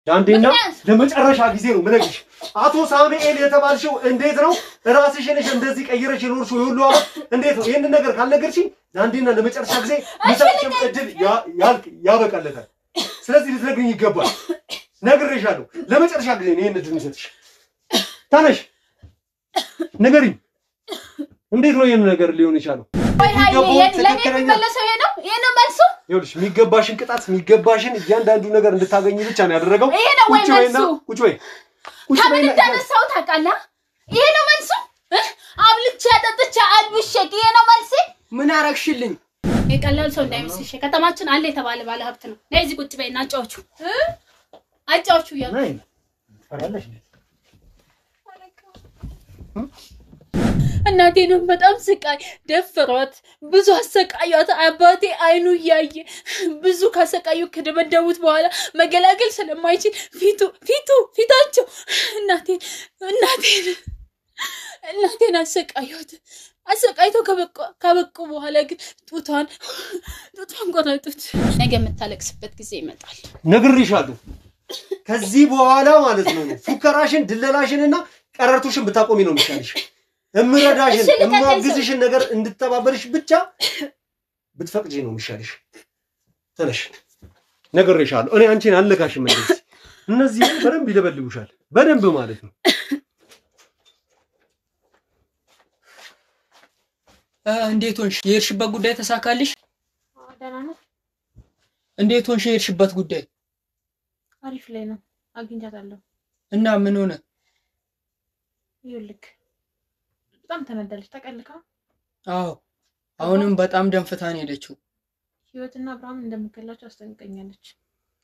ያንዴና ለመጨረሻ ጊዜ ነው ምነግርሽ አቶ ሳሙኤል የተባልሽው እንዴት ነው ራስሽን እንደዚህ ቀይረሽ ኖርሽ ይሁሉ እንዴት ነው ይሄን ነገር ካልነገርሽኝ ያንዴና ለመጨረሻ ጊዜ ምሳጭም እድል ያበቃለታል ስለዚህ ልትነግሪኝ ይገባል ነግሬሻለሁ ለመጨረሻ ጊዜ ነው ይሄን እድል ምሰጥሽ ታነሽ ንገሪኝ እንዴት ነው ይሄን ነገር ሊሆን ይችላል ወይ ለኔ መለሰው ነው ይሄን መልሱ ይኸውልሽ የሚገባሽን ቅጣት የሚገባሽን እያንዳንዱ ነገር እንድታገኝ ብቻ ነው ያደረገው ቁጭ በይ ከምን እንደነሳው ታውቃለህ ይሄ ነው መልሱ አብልቼ አጠጥቼ አልብሼክ ይሄ ነው መልሴ ምን አረግሽልኝ የቀላል ሰው እንዳይመስልሽ ከተማችን አለ የተባለ ባለ ሀብት ነው ነይ እዚህ ቁጭ በይና አጫውቹ ያ ነይ ፈራለሽ እናቴ ነው በጣም ስቃይ ደፍሯት ብዙ አሰቃያት አባቴ አይኑ ያየ ብዙ ካሰቃዩ ከደበደቡት በኋላ መገላገል ስለማይችል ፊታቸው እናቴን አሰቃይቶ ከበቁ በኋላ ግን ጡቷን ቆረጡት ነገ የምታለቅስበት ጊዜ ይመጣል ነግሬሻለሁ ከዚህ በኋላ ማለት ነው ፉከራሽን ድለላሽንና ቀረርቶሽን ብታቆሚ ነው የሚሻልሽ እምረዳሽን እማግዝሽን ነገር እንድትተባበርሽ ብቻ ብትፈቅጂ ነው የሚሻልሽ ተነሽ ነግሬሻለሁ እኔ አንቺን አልለካሽም እንደዚህ እነዚህ በደንብ ይደበልቡሻል በደንብ ማለት ነው እንዴት ሆንሽ የርሽበት ጉዳይ ተሳካልሽ ደህና ነው እንዴት ሆንሽ የርሽበት ጉዳይ አሪፍ ላይ ነው አግኝቻታለሁ እና ምን ሆነ ይልክ በጣም ተነደለች ተቀልካ አዎ አሁንም በጣም ደንፍታን ሄደችው ህይወትና አብርሃም እንደምከላቸው አስጠንቀኛለች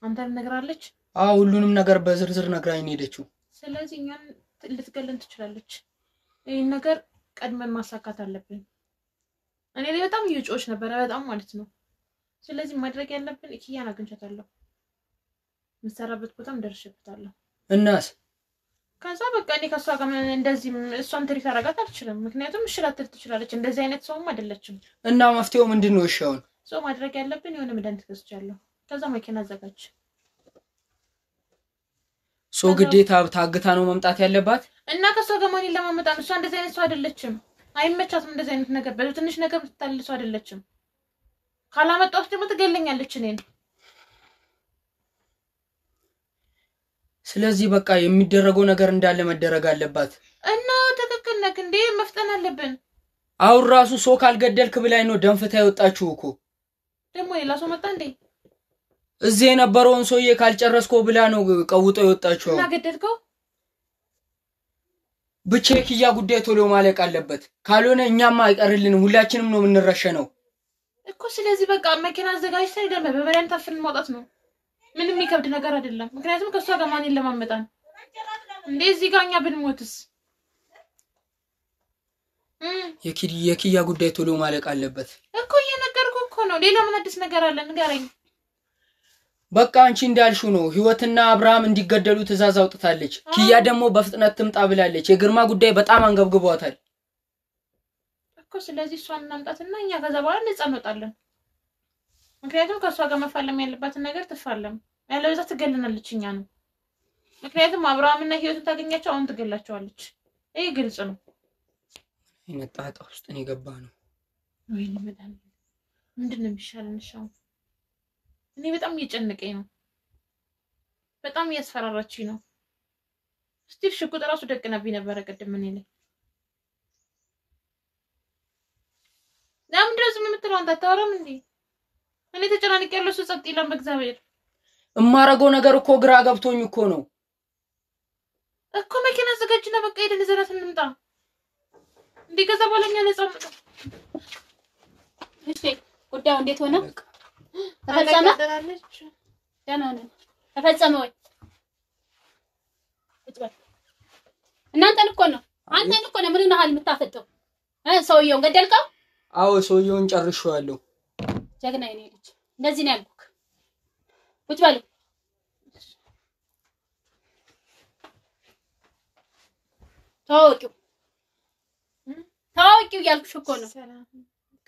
አንተም ነግራለች አዎ ሁሉንም ነገር በዝርዝር ነግራኝ ሄደችው ስለዚህ እኛን ልትገለን ትችላለች ይሄን ነገር ቀድመን ማሳካት አለብን እኔ ላይ በጣም ይጮች ነበር በጣም ማለት ነው ስለዚህ ማድረግ ያለብን እኪያን አግኝቻታለሁ መሰራበት ቦታም ደርሽበታለሁ እናስ ከዛ በቃ እኔ ከሷ ጋር እንደዚህ እሷን ትሪት አረጋት አልችልም ምክንያቱም ሽላትል ትችላለች እንደዚህ አይነት ሰውም አይደለችም እና መፍትሄው ምንድነው እሺውን ሰው ማድረግ ያለብን የሆነ መድኃኒት ገዝቻለሁ ከዛ መኪና አዘጋጅ ሶ ግዴታ ታግታ ነው መምጣት ያለባት እና ከሷ ጋር ማን ለማመጣን እሷ እንደዚህ አይነት ሰው አይደለችም አይመቻትም እንደዚህ አይነት ነገር በትንሽ ነገር ብትታልሰው አይደለችም ካላመጣው ደግሞ ትገለኛለች እኔን ስለዚህ በቃ የሚደረገው ነገር እንዳለ መደረግ አለባት እና ተከክል ነክ እንዴ መፍጠን አለብን አው ራሱ ሶ ካልገደልክ ብላይ ነው ደንፍታ ይወጣችሁ እኮ ደግሞ ሌላ ሰው መጣ እንዴ እዚህ የነበረውን ሰውዬ ካልጨረስከው ብላ ነው ቀውጦ ይወጣችሁ እና ገደልከው ብቻ የኪያ ጉዳይ ቶሎ ማለቅ አለበት ካልሆነ እኛማ አይቀርልንም ሁላችንም ነው የምንረሸነው እኮ ስለዚህ በቃ መኪና አዘጋጅተህ ሄደን በበረን ታፍን መውጣት ነው ምንም ይከብድ ነገር አይደለም ምክንያቱም ከሷ ጋር ማን ለማመጣን እንደዚህ ጋኛ ብንሞትስ የኪያ ጉዳይ ቶሎ ማለቅ አለበት እኮ እየነገርኩ እኮ ነው ሌላ ምን አዲስ ነገር አለ ንገረኝ በቃ አንቺ እንዳልሽው ነው ህይወትና አብርሃም እንዲገደሉ ትእዛዝ አውጥታለች ኪያ ደግሞ በፍጥነት ትምጣ ብላለች የግርማ ጉዳይ በጣም አንገብግቧታል እኮ ስለዚህ እሷን እናምጣትና እኛ ከዛ በኋላ ነፃ እንወጣለን ምክንያቱም ከሷ ጋር መፋለም ያለባትን ነገር ትፋለም ያለበዛ ትገለናለች እኛ ነው ምክንያቱም አብርሃምና ህይወትን ታገኛቸው አሁን ትገላቸዋለች ይሄ ግልጽ ነው ይነጣጣ ውስጥ ነው የገባ ነው ወይኔ መዳን ምንድነው የሚሻለን ሻው እኔ በጣም እየጨነቀኝ ነው በጣም እያስፈራራችኝ ነው ስቲቭ ሽጉጥ ራሱ ደቅነብኝ ነበር ቀደም ምን ይለኝ ለምን ድረስ የምትለው አንተ አታወራም እንዴ እኔ ተጨናንቄ ያለው እሱ ጸጥ ይላል በእግዚአብሔር እማረገው ነገር እኮ ግራ ገብቶኝ እኮ ነው እኮ መኪና አዘጋጅና በቃ ሄደን ዘራት እንምጣ እንዴ ከዛ በኋላኛ ነፃ እንምጣ እሺ ጉዳዩ እንዴት ሆነ ተፈጸመ ደህና ነን ተፈጸመ ወይ እናንተን እኮ ነው አንተን እኮ ነው ምን ነው ሀል የምታፈጠው ሰውየውን ገደልከው አዎ ሰውየውን ጨርሼዋለሁ ጀግና የኔ ልጅ እንደዚህ ነው ያልኩክ ቁጭ በሉ ታውቂው ያልኩሽ እኮ ነው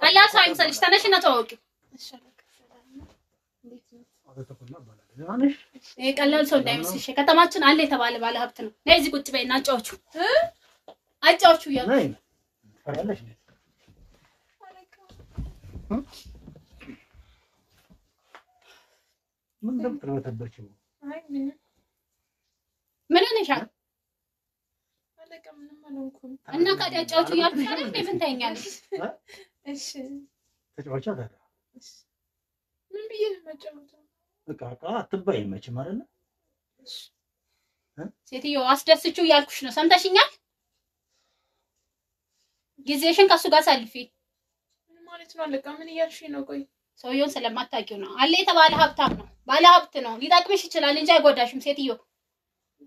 ቀላል ሰው አይመስልሽ ተነሽና ታውቂው ማንሽ ቀላል ሰው እንዳይመስልሽ ከተማችን አለ የተባለ ባለ ሀብት ነው ነይ እዚህ ቁጭ በይና አጫዎቹ ያለው ነይ ፈራለሽ ምን እንደምትረተበችው አይ ምን ነሻል አለቀ ምንም አልሆንኩም እና ካዳጫዎቹ ያልኩሽ አይደል ምን ታኛለሽ እሺ ተጫዋቻ ታዲያ ምን ብዬ መጫወት በቃ አትባይ መቼም አይደለ ሴትዮ አስደስቹ ያልኩሽ ነው ሰምተሽኛል ጊዜሽን ከሱ ጋር ሳልፊ ምን ማለት ነው አለቀ ምን እያልሽኝ ነው ቆይ ሰውየውን ስለማታውቂው ነው አለ የተባለ ሀብታም ነው ባለ ሀብት ነው ሊጠቅምሽ ይችላል እንጂ አይጎዳሽም ሴትዮ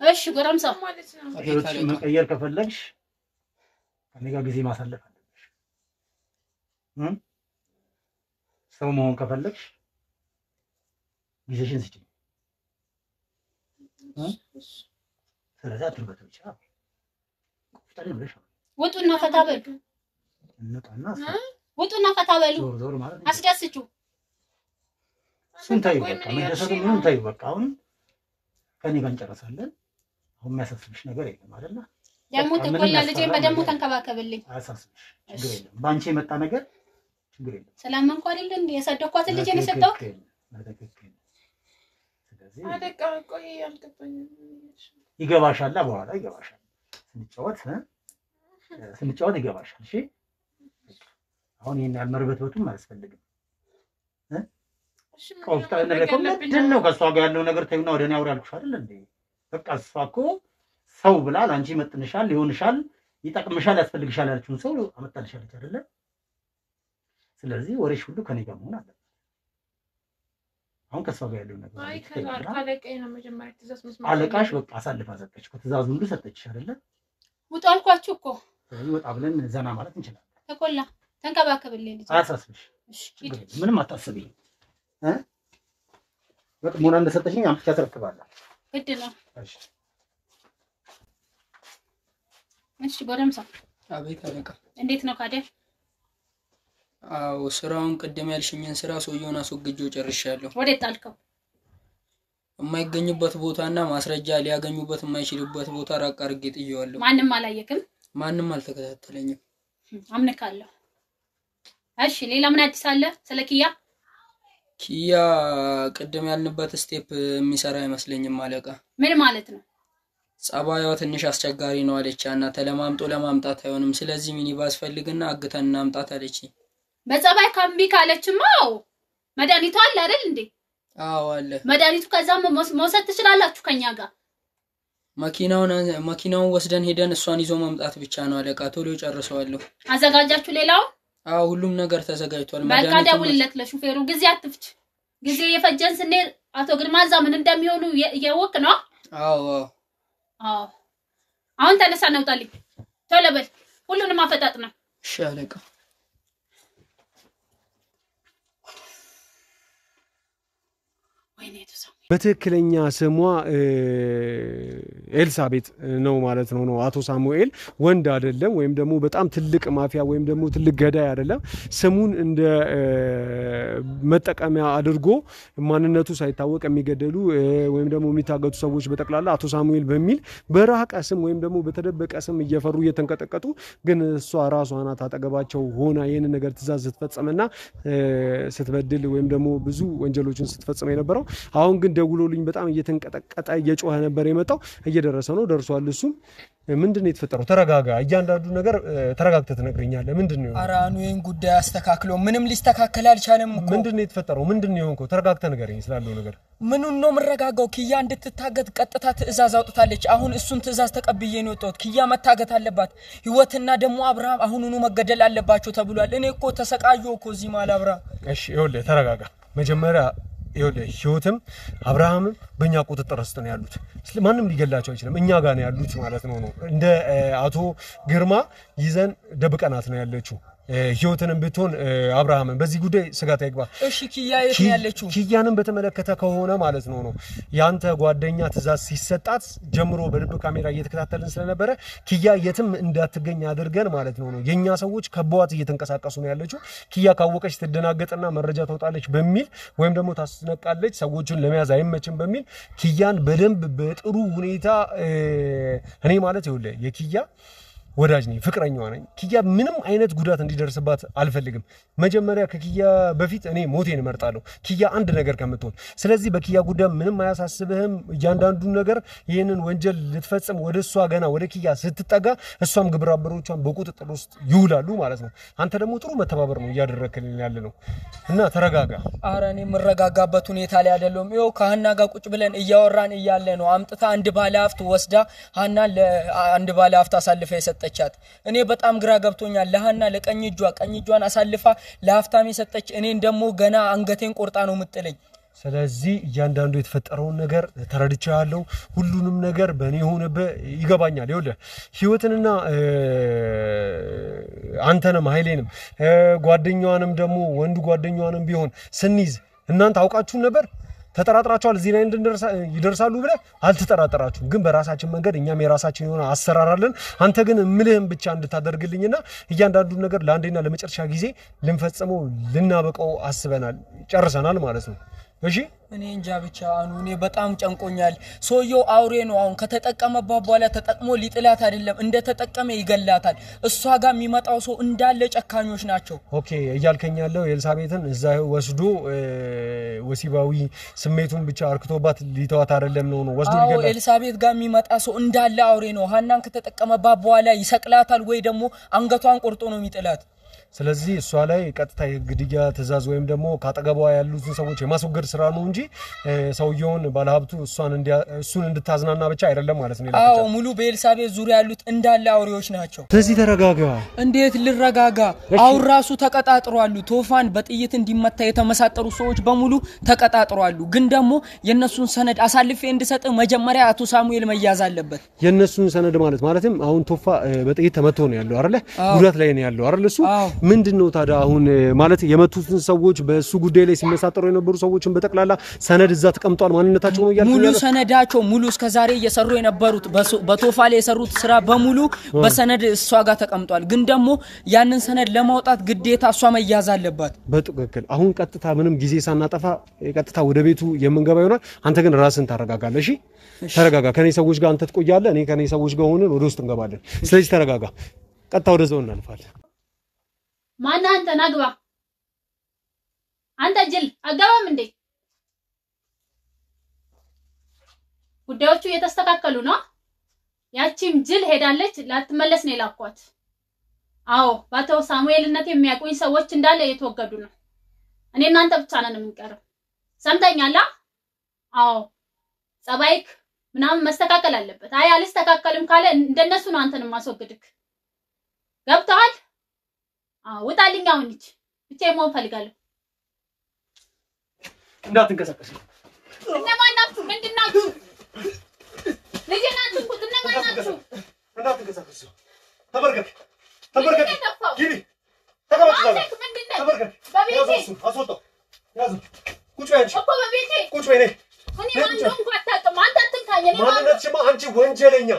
እሺ ጎረምሳ ማለት ነው አገሮች መቀየር ከፈለግሽ ከኔ ጋር ጊዜ ማሳለፍ አለብሽ ሰው መሆን ከፈለግሽ ጊዜሽን ስጪኝ ስለዚህ አትርበቱ ብቻ ቆፍጠሪ ብለሽ ውጡና ፈታ በሉ እንጣና ውጡና ፈታ በሉ ዞር ማለት አስደስቹ ስንታይ በቃ መደሰቱ ምን ታይ በቃ አሁን ከኔ ጋር እንጨርሳለን አሁን የሚያሳስብሽ ነገር የለም አይደል ደሞ ተቆላ ልጄን በደሙ ተንከባከብልኝ አያሳስብሽ ችግር የለም ባንቺ የመጣ ነገር ችግር የለም ሰላም አይደል እንዴ የሰደኳት ልጄን የሰጠው ስለዚህ አለቀ ቆይ አልገባኝም ይገባሻል በኋላ ይገባሻል ስንጫወት ይገባሻል እሺ አሁን ይሄን ያልመርበትበቱም አያስፈልግም ቆፍጣን ነገር ምንድነው ከሷ ጋር ያለው ነገር ታዩና ወደኔ አውራ ያልኩሽ አይደል እንዴ በቃ እሷ እኮ ሰው ብላ አንቺ መጥንሻል ይሆንሻል ይጠቅምሻል ያስፈልግሻል ያለችውን ሰው አመጣልሻለች አይደለ ስለዚህ ወሬሽ ሁሉ ከኔ ጋር መሆን አለበት አሁን ከሷ ጋር ያለው ነገር አይ ካለቀኝ ነው መጀመሪያ ትእዛዝ መስማት አለቃሽ በቃ አሳልፋ ሰጠች እኮ ትእዛዙን ሁሉ ሰጠችሽ አይደለ ውጡ አልኳችሁ እኮ ስለዚህ ወጣ ብለን ዘና ማለት እንችላለን ተቆላ ተንከባከብልኝ ልጄ አያሳስብሽ ምንም አታስቢ በቃ ሞና እንደሰጠሽኝ አምጥቼ አስረክባለሁ ግድ ነው እሺ እሺ ጎረምሳ አቤት አለቃ እንዴት ነው ካደ አው ስራውን ቅድም ያልሽኝን ስራ ሰውየውን አስወግጄው ጨርሻለሁ ወዴት ጣልከው የማይገኝበት ቦታና ማስረጃ ሊያገኙበት የማይችልበት ቦታ ራቅ አድርጌ ጥዬዋለሁ ማንንም አላየክም ማንንም አልተከታተለኝም አምነካለሁ እሺ ሌላ ምን አዲስ አለ ስለ ኪያ ቅድም ያልንበት ስቴፕ የሚሰራ አይመስለኝም አለቃ ምን ማለት ነው ጸባያው ትንሽ አስቸጋሪ ነው አለቻና ተለማምጦ ለማምጣት አይሆንም ስለዚህ ሚኒባስ ፈልግና አግተን እናምጣት አለች በጸባይ ካምቢ ካለችማው መድኃኒቱ አለ አይደል እንዴ አዎ አለ መድኃኒቱ ከዛም መውሰድ ትችላላችሁ ከኛ ጋር መኪናውን ወስደን ሄደን እሷን ይዞ መምጣት ብቻ ነው አለቃ ቶሎ ጨርሰዋለሁ አዘጋጃችሁ ሌላው አዎ ሁሉም ነገር ተዘጋጅቷል በቃ ደውልለት ለሹፌሩ ጊዜ አትፍጭ ጊዜ የፈጀን ስንል አቶ ግርማዛ ምን እንደሚሆኑ እያወቅ ነው አዎ አሁን ተነሳ ነውጣልኝ ቶሎ በል ሁሉንም አፈጣጥና እሺ አለቃ ወይኔ ተሰማ በትክክለኛ ስሟ ኤልሳቤጥ ነው ማለት ነው አቶ ሳሙኤል ወንድ አይደለም ወይም ደግሞ በጣም ትልቅ ማፊያ ወይም ደግሞ ትልቅ ገዳይ አይደለም ስሙን እንደ መጠቀሚያ አድርጎ ማንነቱ ሳይታወቅ የሚገደሉ ወይም ደግሞ የሚታገቱ ሰዎች በተክላላ አቶ ሳሙኤል በሚል በራቀ ስም ወይም ደግሞ በተደበቀ ስም እየፈሩ እየተንቀጠቀጡ ግን እሷ ራሷ ናት አጠገባቸው ሆና ይሄን ነገር ትእዛዝ ስትፈጽምና ስትበድል ወይም ደግሞ ብዙ ወንጀሎችን ስትፈጽም የነበረው አሁን ግን ደውሎልኝ በጣም እየተንቀጠቀጠ እየጮኸ ነበር የመጣው እየደረሰ ነው ደርሷል እሱም ምንድነው የተፈጠረው ተረጋጋ እያንዳንዱ ነገር ተረጋግተህ ትነግረኛለህ ምንድነው አራኑ ይሄን ጉዳይ አስተካክሎ ምንም ሊስተካከል አልቻለም እኮ ምንድነው የተፈጠረው ምንድነው የሆንከው ተረጋግተህ ንገረኝ ስላለው ነገር ምኑን ነው መረጋጋው ኪያ እንድትታገት ቀጥታ ትእዛዝ አውጥታለች አሁን እሱን ትእዛዝ ተቀብዬ ነው ወጣሁት ኪያ መታገት አለባት ህይወትና ደሞ አብርሃም አሁኑኑ መገደል አለባቸው ተብሏል እኔ እኮ ተሰቃየው እኮ እዚህ ማል አብርሃም እሺ ይኸውልህ ተረጋጋ መጀመሪያ ይኸውልህ ህይወትም አብርሃምም በእኛ ቁጥጥር ውስጥ ነው ያሉት ማንም ሊገላቸው አይችልም እኛ ጋር ነው ያሉት ማለት ነው እንደ አቶ ግርማ ይዘን ደብቀናት ነው ያለችው ህይወትንም ብትሆን አብርሃምን በዚህ ጉዳይ ስጋት አይግባ እሺ ኪያ የት ነው ያለችው ኪያንም በተመለከተ ከሆነ ማለት ነው ያንተ ጓደኛ ትዛዝ ሲሰጣት ጀምሮ በልብ ካሜራ እየተከታተልን ስለነበረ ኪያ የትም እንዳትገኝ አድርገን ማለት ነው የኛ ሰዎች ከበዋት እየተንቀሳቀሱ ነው ያለችው ኪያ ካወቀች ትደናገጥና መረጃ ተውጣለች በሚል ወይም ደግሞ ታስነቃለች ሰዎችን ለመያዝ አይመችም በሚል ኪያን በደንብ በጥሩ ሁኔታ እኔ ማለት ይኸውልህ የኪያ ወዳጅ ነኝ ፍቅረኛዋ ነኝ ኪያ ምንም አይነት ጉዳት እንዲደርስባት አልፈልግም መጀመሪያ ከኪያ በፊት እኔ ሞቴን እመርጣለሁ ኪያ አንድ ነገር ከምትሆን ስለዚህ በኪያ ጉዳይ ምንም አያሳስብህም እያንዳንዱ ነገር ይሄንን ወንጀል ልትፈጽም ወደሷ ገና ወደ ኪያ ስትጠጋ እሷም ግብረአበሮቿን በቁጥጥር ውስጥ ይውላሉ ማለት ነው አንተ ደግሞ ጥሩ መተባበር ነው ያደረክልኝ ያለ ነው እና ተረጋጋ ኧረ እኔ መረጋጋበት ሁኔታ ላይ አይደለም ይኸው ከሀና ጋር ቁጭ ብለን እያወራን እያለ ነው አምጥታ አንድ ባለሀብት ወስዳ ሀና ለአንድ ባለሀብት አሳልፈ የሰጠቻት እኔ በጣም ግራ ገብቶኛል ለሀና ለቀኝ እጇን አሳልፋ ለሀፍታም የሰጠች እኔን ደግሞ ገና አንገቴን ቆርጣ ነው ምጥለኝ ስለዚህ እያንዳንዱ የተፈጠረውን ነገር ተረድቻለሁ ሁሉንም ነገር በእኔ ሆነበ ይገባኛል ይኸውልህ ህይወትንና አንተንም ኃይሌንም ጓደኛዋንም ደግሞ ወንዱ ጓደኛዋንም ቢሆን ስንይዝ እናንተ አውቃችሁ ነበር ተጠራጥራችኋል እዚህ ላይ ይደርሳሉ ብለ አልተጠራጠራችሁም ግን በራሳችን መንገድ እኛም የራሳችን የሆነ አሰራራለን አንተ ግን ምልህም ብቻ እንድታደርግልኝና እያንዳንዱ ነገር ለአንዴና ለመጨረሻ ጊዜ ልንፈጽመው ልናበቀው አስበናል ጨርሰናል ማለት ነው እሺ እኔ እንጃ ብቻ አኑ እኔ በጣም ጨንቆኛል ሶዮ አውሬ ነው አሁን ከተጠቀመባት በኋላ ተጠቅሞ ሊጥላት አይደለም እንደ ተጠቀመ ይገላታል እሷ ጋር የሚመጣው ሰው እንዳለ ጨካኞች ናቸው ኦኬ እያልከኝ ያለው ኤልሳቤትን እዛ ወስዶ ወሲባዊ ስሜቱን ብቻ አርክቶባት ሊተዋት አይደለም ነው ወስዶ ይገላል ኤልሳቤት ጋር የሚመጣ ሰው እንዳለ አውሬ ነው ሀናን ከተጠቀመባት በኋላ ይሰቅላታል ወይ ደግሞ አንገቷን ቆርጦ ነው የሚጥላት ስለዚህ እሷ ላይ ቀጥታ የግድያ ትዛዝ ወይም ደግሞ ካጠገቧ ያሉትን ሰዎች የማስወገድ ስራ ነው እንጂ ሰውየውን ባለሀብቱ እሱን እንድታዝናና ብቻ አይደለም ማለት ነው አዎ ሙሉ በኤልሳቤት ዙሪያ ያሉት እንዳለ አውሬዎች ናቸው ስለዚህ ተረጋጋ እንዴት ልረጋጋ አሁን ራሱ ተቀጣጥሯሉ ቶፋን በጥይት እንዲመታ የተመሳጠሩ ሰዎች በሙሉ ተቀጣጥሯሉ ግን ደግሞ የነሱን ሰነድ አሳልፌ እንድሰጥ መጀመሪያ አቶ ሳሙኤል መያዝ አለበት የነሱን ሰነድ ማለትም አሁን ቶፋ በጥይት ተመቶ ነው ያለው አይደለ ጉዳት ላይ ነው ያለው አይደል እሱ ምንድነው ታዲያ አሁን ማለት የመቱትን ሰዎች በሱ ጉዳይ ላይ ሲመሳጠሩ የነበሩ ሰዎችን በተቀላላ ሰነድ እዛ ተቀምጧል ማንነታቸው ነው ያለው ሙሉ ሰነዳቸው ሙሉ እስከዛሬ እየሰሩ የነበሩት በቶፋ ላይ የሰሩት ስራ በሙሉ በሰነድ እሷ ጋር ተቀምጧል ግን ደግሞ ያንን ሰነድ ለማውጣት ግዴታ እሷ መያዝ አለባት በትክክል አሁን ቀጥታ ምንም ጊዜ ሳናጠፋ ቀጥታ ወደ ቤቱ የምንገባ ይሆናል አንተ ግን ራስን ታረጋጋለህ እሺ ተረጋጋ ከኔ ሰዎች ጋር አንተ ትቆያለህ እኔ ከኔ ሰዎች ጋር ሆነን ወደ ውስጥ እንገባለን ስለዚህ ተረጋጋ ቀጥታ ወደ ዘው እናልፋለን ማን አንተ ናግባ አንተ ጅል አጋባም እንዴ ጉዳዮቹ እየተስተካከሉ ነው ያቺም ጅል ሄዳለች ላትመለስ ነው ላኳት አዎ ባቶ ሳሙኤልነት የሚያቆኝ ሰዎች እንዳለ እየተወገዱ ነው እኔ እናንተ ብቻ ነን የምንቀረው ሰምተኛላ አዎ ጸባይክ ምናምን መስተካከል አለበት አይ አልስተካከልም ካለ እንደነሱ ነው አንተንም ማስወግድክ ገብቷል ወጣልኝ አሁን እቺ ብቻ ሞን ፈልጋለሁ እንዳትንቀሳቀስ እነማን ናችሁ ምንድናችሁ ለጀናችሁ እነማን ናችሁ እንዳትንቀሳቀስ ተበርከክ ግቢ ተቀመጥ ተበርከክ በቤቴ አስወጣው ያዙ ቁጭ በይ አንቺ እኮ በቤቴ ቁጭ በይ ነይ እኔ ማን እንደሆንኩ አታውቅም አንተ አትንካኝ እኔ ማንነትሽማ አንቺ ወንጀለኛ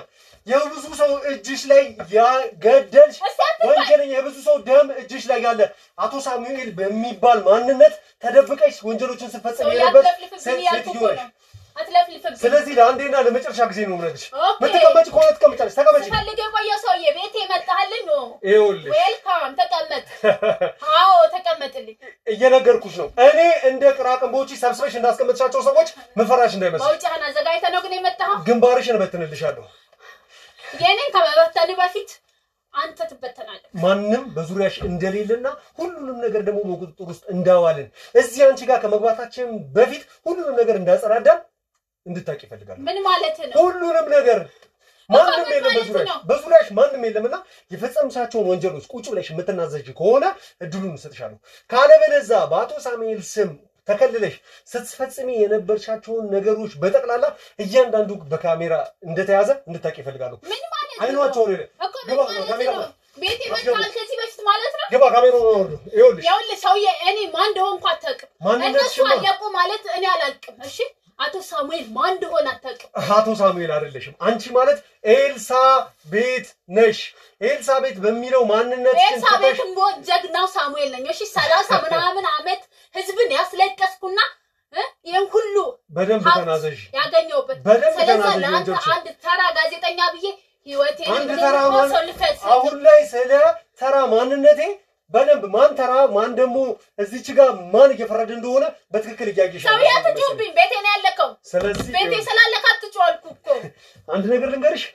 የብዙ ሰው እጅሽ ላይ ያገደልሽ ወንጀለኛ የብዙ ሰው ደም እጅሽ ላይ ያለ አቶ ሳሙኤል በሚባል ማንነት ተደብቀሽ ወንጀሎችን ስትፈጽም የነበርሽ ሴትዮ ነሽ አትለፍልፍም ስለዚህ ለአንዴና ለመጨረሻ ጊዜ ነው የምነግርሽ ምትቀመጪ ከሆነ ትቀመጫለሽ ተቀመጪ ፈልጌ ቆየው ሰውዬ ቤቴ መጣህልኝ ነው ይኸውልሽ ዌልካም ተቀመጥ አዎ ተቀመጥልኝ እየነገርኩሽ ነው እኔ እንደ ቅራቅንቦቺ ሰብስበሽ እንዳስቀመጥሻቸው ሰዎች መፈራሽ እንዳይመስል ባውጫና ዘጋይተህ ነው ግን የመጣኸው ግንባርሽን እበትንልሻለሁ የኔን ከመበተን በፊት አንተ ትበተናለህ ማንንም በዙሪያሽ እንደሌለና ሁሉንም ነገር ደግሞ በቁጥጥር ውስጥ እንዳዋልን እዚህ አንቺ ጋር ከመግባታችን በፊት ሁሉንም ነገር እንዳጸዳዳን እንድታቂ ይፈልጋል ምን ማለት ነው ሁሉንም ነገር ማንንም የለም በዙሪያሽ ማንንም የለምና የፈጸምሻቸውን ወንጀሎች ቁጭ ብለሽ የምትናዘጂ ከሆነ እድሉን እንሰጥሻለሁ ካለበለዛ በአቶ ሳሙኤል ስም ተከልለሽ ስትፈጽሚ የነበርሻቸውን ነገሮች በተቀላላ እያንዳንዱ በካሜራ እንደተያዘ እንድታቂ ይፈልጋሉ ምን ማለት ነው አይኗቸው ነው እኮ ካሜራ ቤቴ መጣል ከዚህ በፊት ማለት ነው ግባ ካሜራ ወርዶ ይኸውልህ ሰውዬ እኔ ማን እንደሆንኩ አታውቅም እነሱ አለቁ ማለት እኔ አላልቅም እሺ አቶ ሳሙኤል ማን እንደሆነ አታውቅም አቶ ሳሙኤል አይደለሽም አንቺ ማለት ኤልሳቤት ነሽ ኤልሳቤት በሚለው ማንነትሽ ኤልሳቤት ጀግናው ሳሙኤል ነኝ እሺ 30 ምናምን አመት ህዝብን ያስለቀስኩና ይሄን ሁሉ በደንብ ተናዘሽ ያገኘውበት ስለዚህ አንድ ተራ ጋዜጠኛ ብዬ ህይወቴን እንደምትወሰልፈት አሁን ላይ ስለ ተራ ማንነቴ በደንብ ማን ተራ ማን ደግሞ እዚች ጋር ማን እየፈረደ እንደሆነ በትክክል እያየሽ ነው ሰውዬ አትጩብኝ ቤቴ ነው ያለከው ስለዚህ ቤቴ ስላለካ አትጮልኩ እኮ አንድ ነገር ልንገርሽ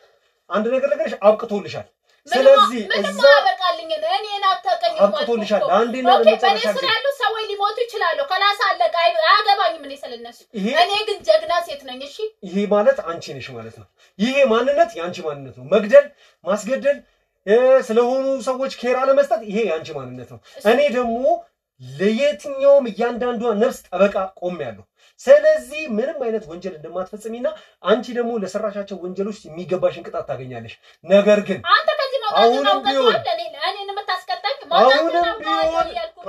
አብቅቶልሻል ስለዚህ እዛ በቃልኝ እኔ አታቀኝ አብቅቶልሻል አንዴና ለመጨረሻ ጊዜ ያሉ ሰዎች ሊሞቱ ይችላሉ ከላሳ አለቃ አያገባኝም እኔ ስለነሱ እኔ ግን ጀግና ሴት ነኝ እሺ ይሄ ማለት አንቺ ነሽ ማለት ነው ይሄ ማንነት ያንቺ ማንነት ነው መግደል ማስገደል ስለሆኑ ሰዎች ኬራ ለመስጠት ይሄ ያንቺ ማንነት ነው እኔ ደግሞ ለየትኛውም እያንዳንዷ ነፍስ ጠበቃ ቆሜያለሁ ስለዚህ ምንም አይነት ወንጀል እንደማትፈጽሚና አንቺ ደግሞ ለሰራሻቸው ወንጀሎች የሚገባሽን ቅጣት ታገኛለሽ ነገር ግን አንተ ከዚህ ማውጣት ነው እኔን የምታስቀጣኝ ማውጣት ነው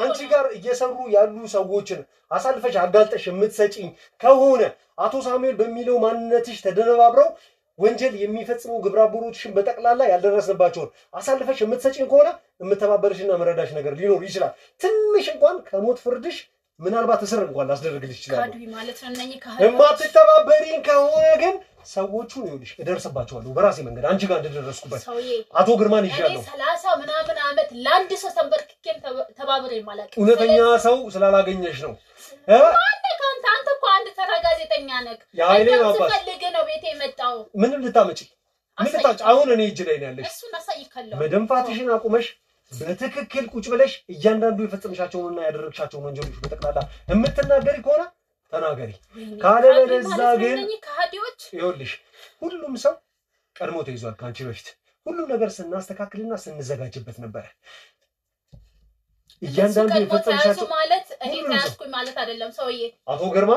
አንቺ ጋር እየሰሩ ያሉ ሰዎችን አሳልፈሽ አጋልጠሽ የምትሰጪኝ ከሆነ አቶ ሳሙኤል በሚለው ማንነትሽ ተደነባብረው ወንጀል የሚፈጽሙ ግብረአበሮችሽን በጠቅላላ ያልደረስንባቸውን አሳልፈሽ የምትሰጪኝ ከሆነ የምተባበርሽና መረዳሽ ነገር ሊኖር ይችላል ትንሽ እንኳን ከሞት ፍርድሽ ምናልባት እስር እንኳን ላስደርግልሽ ይችላል ካዱይ ማለት ነው እነኚህ የማትተባበሪኝ ከሆነ ግን ሰዎቹን ይኸውልሽ እደርስባቸዋለሁ በራሴ መንገድ አንቺ ጋር እንደደረስኩበት አቶ ግርማን ይዣለሁ 30 ምናምን አመት ለአንድ ሰው ተንበርክኬን ተባብሬ ማለት እውነተኛ ሰው ስላላገኘሽ ነው አንተ እኮ አንድ ተራ ጋዜጠኛ ነህ ያይኔ አባስ ፈልገ ነው ቤቴ የመጣው ምንም ልታመጪ አሁን እኔ እጅ ላይ ነው ያለሽ እሱ ናሳይከለው መደንፋትሽን አቁመሽ በትክክል ቁጭ ብለሽ እያንዳንዱ የፈጸምሻቸውንና ያደረግሻቸውን ወንጀሎች በጠቅላላ የምትናገሪ ከሆነ ተናገሪ ካለበለዛ ግን ከሃዲዎች ይኸውልሽ ሁሉም ሰው ቀድሞ ተይዟል ካንቺ በፊት ሁሉም ነገር ስናስተካክልና ስንዘጋጅበት ነበር እያንዳንዱ የፈጸምሻቸው ማለት እኔ ታስኩኝ ማለት አይደለም ሰውዬ አቶ ግርማ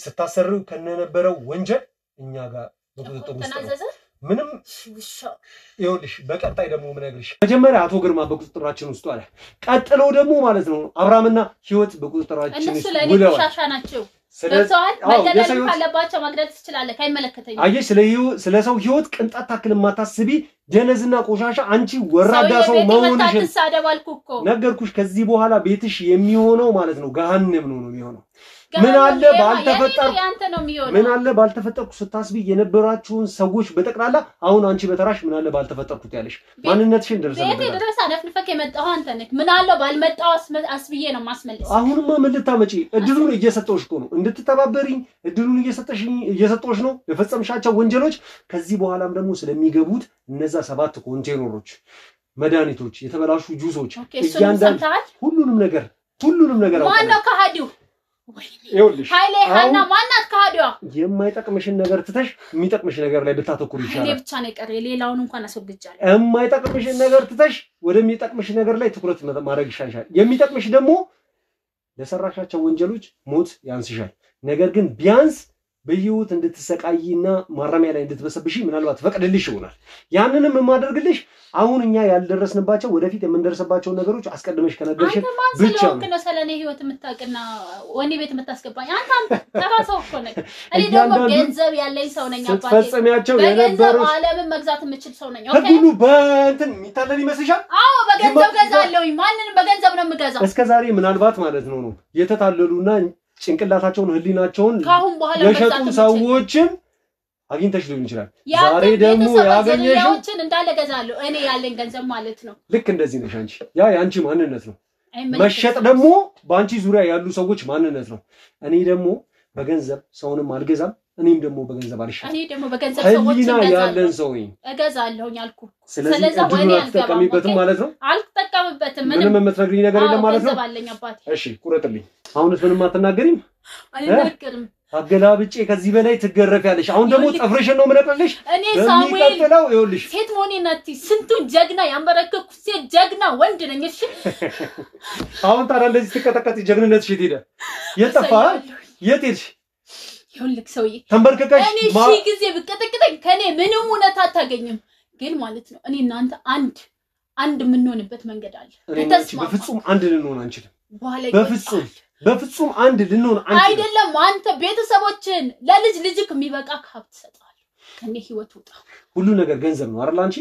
ስታሰሩ ከነበረው ወንጀል እኛ ጋር በቁጥጥር ውስጥ ነው ምንም ይኸውልሽ በቀጣይ ደግሞ ምነግርሽ መጀመሪያ አቶ ግርማ በቁጥጥራችን ውስጥ አለ ቀጥሎ ደግሞ ማለት ነው አብራምና ህይወት በቁጥጥራችን ውስጥ እነሱ ለኔ ሻሻ ናቸው ስለዚህ መገደል ካለባቸው ማግደል ትችላለህ አይመለከተኝም አየሽ ስለ ሰው ህይወት ቅንጣት ታክል ማታስቢ ጀነዝና ቆሻሻ አንቺ ወራዳ ሰው መሆንሽ ተሳደባልኩ ነገርኩሽ ከዚህ በኋላ ቤትሽ የሚሆነው ማለት ነው ገሃነም ነው የሚሆነው ምን አለ ባልተፈጠርኩ ስታስቢ የነበራችሁን ሰዎች በጠቅላላ አሁን አንቺ በተራሽ ምን አለ ባልተፈጠርኩት ያለሽ ማንነትሽን ደርሰን ቤቴ ድረስ አነፍንፈክ የመጣው አንተ ነህ ምን አለ ባልመጣው አስብዬ ነው ማስመለስ አሁንማ ምን ልታመጪ እድሉን እየሰጠውሽ ነው እንድትተባበሪኝ እድሉን እየሰጠውሽ ነው የፈጸምሻቸው ወንጀሎች ከዚህ በኋላም ደግሞ ስለሚገቡት እነዛ 7 ኮንቴነሮች መድኃኒቶች የተበላሹ ጁሶች እያንዳንዱ ሁሉንም ነገር ማን ነው ከሃዲው ይኸውልሽ ሃይሌ ሃና ማናት ከሃዲዋ የማይጠቅምሽን ነገር ትተሽ የሚጠቅምሽ ነገር ላይ ብታተኩሪ ይችላል እኔ ብቻ ነው ቀረ ሌላውን እንኳን አስወግጃለሁ የማይጠቅምሽን ነገር ትተሽ ወደሚጠቅምሽ ነገር ላይ ትኩረት ማድረግ ይሻልሻል የሚጠቅምሽ ደግሞ ለሰራሻቸው ወንጀሎች ሞት ያንስሻል ነገር ግን ቢያንስ በህይወት እንድትሰቃይና ማረሚያ ላይ እንድትበሰብሽ ምናልባት ፈቅድልሽ ይሆናል ያንንም የማደርግልሽ አሁን እኛ ያልደረስንባቸው ወደፊት የምንደርስባቸው ነገሮች አስቀድመሽ ከነገርሽ ብቻ ነው ስለኔ ህይወት የምታቀና ወኔ ቤት የምታስገባኝ አንተ ተራሰው እኮ ነኝ እኔ ደግሞ ገንዘብ ያለኝ ሰው ነኝ አባቴ ተፈጸሚያቸው የነበሩ ዓለምን መግዛት የምችል ሰው ነኝ ኦኬ ሁሉ በእንትን የሚታለል ይመስልሻል አዎ በገንዘብ ገዛለሁኝ ማንንም በገንዘብ ነው የምገዛው እስከዛሬ ምናልባት ማለት ነው የተታለሉና ጭንቅላታቸውን ህሊናቸውን የሸጡ ሰዎችን አግኝተሽ ሊሆን ይችላል ዛሬ ደግሞ ያገኘሽውን እንዳለ ገዛለሁ እኔ ያለኝ ገንዘብ ማለት ነው ልክ እንደዚህ ነሽ አንቺ ያንቺ ማንነት ነው መሸጥ ደግሞ ባንቺ ዙሪያ ያሉ ሰዎች ማንነት ነው እኔ ደግሞ በገንዘብ ሰውንም አልገዛም እኔም ደግሞ በገንዘብ አልሸጥም እኔ ደግሞ በገንዘብ ሰዎችን ያለን ሰው እገዛለሁኝ አልኩ ስለዚህ ወኔ አልተጠቀሚበትም ማለት ነው አልተጠቀምበትም ምንም የምትነግሪኝ ነገር የለም ማለት ነው አለኝ አባቴ እሺ ቁረጥልኝ አሁንስ ምንም አትናገሪም አልናገርም አገላብጬ ከዚህ በላይ ትገረፊያለሽ አሁን ደግሞ ጥፍርሽን ነው ምነቅልሽ እኔ ሳሙኤል ይኸውልሽ ሴት ሆኔ ናቲ ስንቱን ጀግና ያንበረከኩ ሴት ጀግና ወንድ ነኝ እሺ አሁን ታዲያ እንደዚህ ትቀጠቀጥ ጀግንነትሽ የት ሄደ የጠፋ የት ሄድሽ ይኸውልህ ሰውዬ ተንበርከከሽ እኔ ሺህ ጊዜ ብቀጠቅጠኝ ከኔ ምንም እውነት አታገኝም ግን ማለት ነው እኔ እናንተ አንድ አንድ ምንሆንበት መንገድ አለ በፍጹም አንድ ልንሆን አንችልም በፍጹም አንድ ልንሆን አንችልም አይደለም አንተ ቤተሰቦችን ለልጅ ልጅክ የሚበቃ ሀብት ሰጣል ከኔ ህይወት ወጣ ሁሉ ነገር ገንዘብ ነው አይደል አንቺ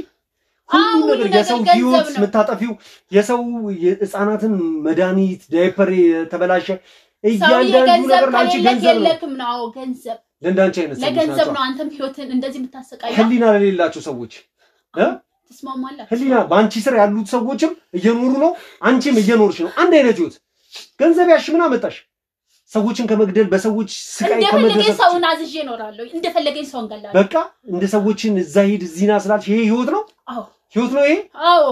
ሁሉ ነገር የሰው ህይወት መታጠፊው የሰው የህፃናትን መድኃኒት ዳይፐር ተበላሸ እያንዳንዱ ነገር ላንቺ ገንዘብ ነው ገንዘብ ለእንዳንቺ አይነት ሰው ለገንዘብ ነው አንተም ህይወትን እንደዚህ የምታሰቃየው ህሊና ለሌላቸው ሰዎች ተስማማላችሁ ህሊና ባንቺ ስር ያሉት ሰዎችም እየኖሩ ነው አንቺም እየኖርሽ ነው አንድ አይነት ህይወት ገንዘብ ያሽ ምን አመጣሽ ሰዎችን ከመግደል በሰዎች ስቃይ ከመድረስ እንደፈለገኝ ሰውን አዝዤ እኖራለሁ እንደፈለገኝ ሰውን ገላለሁ በቃ እንደ ሰዎችን እዛ ሂድ እዚህና ስላልሽ ይሄ ህይወት ነው አዎ ህይወት ነው ይሄ አዎ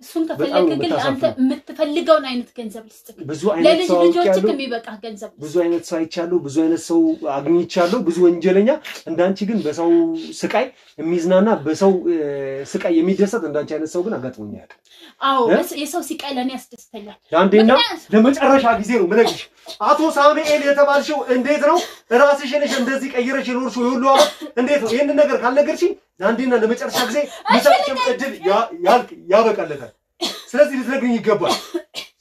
እሱን ከፈለክ ግን አንተ የምትፈልገውን አይነት ገንዘብ ልስጥክ ብዙ አይነት ሰው ልጆችክ የሚበቃ ገንዘብ ብዙ አይነት ሰው አይቻለሁ ብዙ አይነት ሰው አግኝቻለሁ ብዙ ወንጀለኛ እንዳንቺ ግን በሰው ስቃይ የሚዝናና በሰው ስቃይ የሚደሰት እንዳንቺ አይነት ሰው ግን አጋጥሞኛል አዎ የሰው ስቃይ ለኔ ያስደስተኛል አንዴና ለመጨረሻ ጊዜ ነው ምንግሽ አቶ ሳሙኤል የተባልሽው እንዴት ነው ራስሽን እንደዚህ ቀይረሽ የኖርሽው ይሁሉ እንዴት ነው ይሄን ነገር ካልነገርሽኝ አንዴና ለመጨረሻ ጊዜ ምሳጭም እድል ያበቃለታል ስለዚህ ልትነግሪኝ ይገባል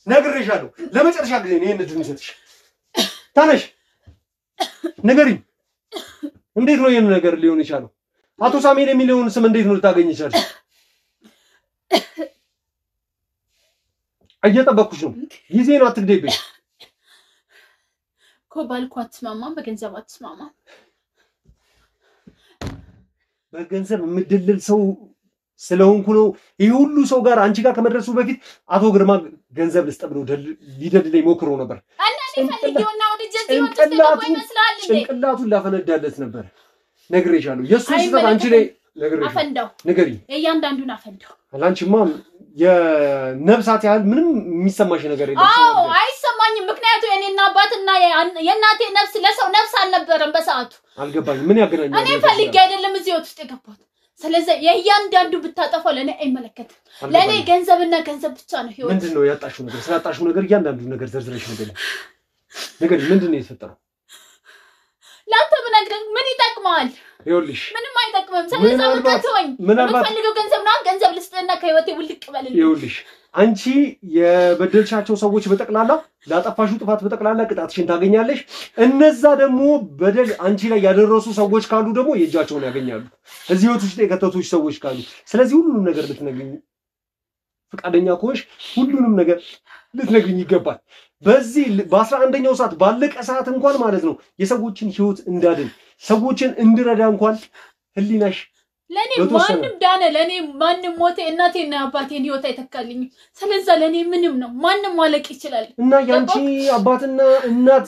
ነግሬሻለሁ ለመጨረሻ ጊዜ ነው ይሄን እድል እንሰጥሽ ታነሽ ንገሪኝ እንዴት ነው ይሄን ነገር ሊሆን ይችላል አቶ ሳሙኤል የሚለውን ስም እንዴት ነው ልታገኝ ይችላል እየጠበቅኩሽ ነው ጊዜን አትግደይብኝ ኮባልኩ አትስማማም በገንዘብ አትስማማም በገንዘብ ምድልል ሰው ስለሆንኩ ነው ይሄ ሁሉ ሰው ጋር አንቺ ጋር ከመድረሱ በፊት አቶ ግርማ ገንዘብ ልስጠብ ነው ሊደልለኝ ሞክሮ ነበር እኔ ፈልጌውና ወደ ጀዚህ ወጥቶ ይመስላል ጭንቅላቱን ላፈነዳለት ነበር ነግሬሻለሁ የሱ ስህተት አንቺ ላይ ነግሬሻለሁ አፈንዳው ንገሪ እያንዳንዱን አፈንዳው አላንቺማ የነብሳት ያህል ምንም የሚሰማሽ ነገር የለም አዎ አይሰማኝም ምክንያቱም የኔና አባትና የእናቴ ነፍስ ለሰው ነፍስ አልነበረም በሰዓቱ አልገባኝም ምን ያገናኛል እኔ ፈልጌ አይደለም እዚህ ውስጥ የገባሁት ስለዚህ የእያንዳንዱ ብታጠፋው ለኔ አይመለከትም ለኔ ገንዘብና ገንዘብ ብቻ ነው ህይወት ምንድነው ያጣሽው ነገር ስላጣሽው ነገር እያንዳንዱ ነገር ዘርዝረሽ ነገር ምንድነው የተፈጠረው ላንተ ብነግርህ ምን ይጠቅማል ይኸውልሽ ምንም አይጠቅምም ስለዚህ አውጣቶኝ የምፈልገው ገንዘብ ነው ገንዘብ ልስጥና ከህይወቴ ውልቅ በልልኝ ይኸውልሽ አንቺ የበደልሻቸው ሰዎች በጠቅላላ ላጠፋሹ ጥፋት በጠቅላላ ቅጣትሽን ታገኛለሽ እነዛ ደግሞ በደል አንቺ ላይ ያደረሱ ሰዎች ካሉ ደግሞ የእጃቸውን ያገኛሉ እዚህ ህይወት ውስጥ የከተቱሽ ሰዎች ካሉ ስለዚህ ሁሉንም ነገር ልትነግሪኝ ፍቃደኛ ከሆንሽ ሁሉንም ነገር ልትነግሪኝ ይገባል በዚህ በ11ኛው ሰዓት ባለቀ ሰዓት እንኳን ማለት ነው የሰዎችን ህይወት እንዳድን ሰዎችን እንድረዳ እንኳን ህሊናሽ ለኔ ማንንም ዳነ ለኔ ማንንም ሞተ እናቴና አባቴን ህይወት አይተካልኝ ስለዚህ ለኔ ምንም ነው ማንንም ማለቅ ይችላል እና ያንቺ አባትና እናት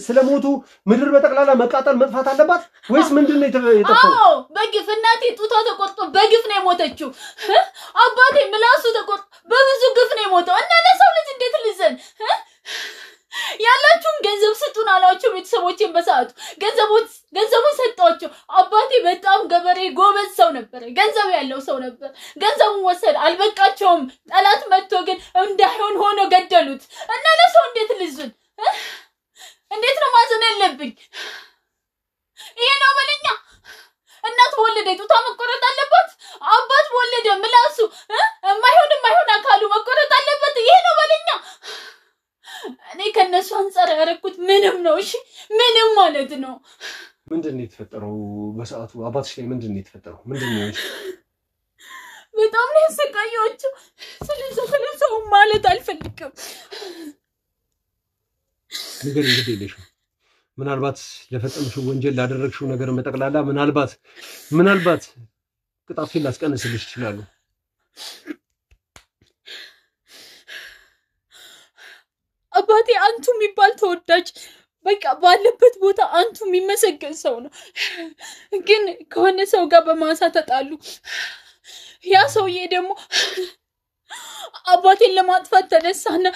ስለሞቱ ምድር በጠቅላላ መቃጠል መጥፋት አለባት ወይስ ምንድነው የጠፋው አዎ በግፍ እናቴ ጡቷ ተቆርጦ በግፍ ነው የሞተችው አባቴ ምላሱ ተቆርጦ በብዙ ግፍ ነው የሞተው እና ለሰው ልጅ እንዴት ልዘን ያላችሁን ገንዘብ ስጡን አላችሁ ቤተሰቦቼን በሰዓቱ ገንዘቡን ሰጣቸው አባቴ በጣም ገበሬ ጎበዝ ሰው ነበር ገንዘብ ያለው ሰው ነበር ገንዘቡን ወሰደ አልበቃቸውም ጠላት መጥቶ ግን እንዳይሆን ሆኖ ገደሉት እና ለሰው እንዴት ልዝን እንዴት ነው ማዘን ያለብኝ ይሄ ነው በለኛ እናት ወለደ ጡቷ መቆረጥ አለበት አባት ወለደ ምላሱ የማይሆን አካሉ መቆረጥ አለበት ይሄ ነው በለኛ እኔ ከነሱ አንፃር ያረኩት ምንም ነው እሺ ምንም ማለት ነው ምንድነው የተፈጠረው በሰዓቱ አባትሽ ላይ ምንድነው የተፈጠረው ምንድነው በጣም ነው ያሰቃየዋቸው ስለዚህ ማለት አልፈልግም ነገር እንግዲህ ምናልባት ለፈጸምሽው ወንጀል ላደረግሽው ነገር መጠቅላላ ምናልባት ቅጣትሽን ላስቀንስልሽ ይችላል አባቴ አንቱ የሚባል ተወዳጅ በቃ ባለበት ቦታ አንቱ የሚመሰገን ሰው ነው ግን ከሆነ ሰው ጋር በማሳ ተጣሉ ያ ሰውዬ ደግሞ አባቴን ለማጥፋት ተነሳና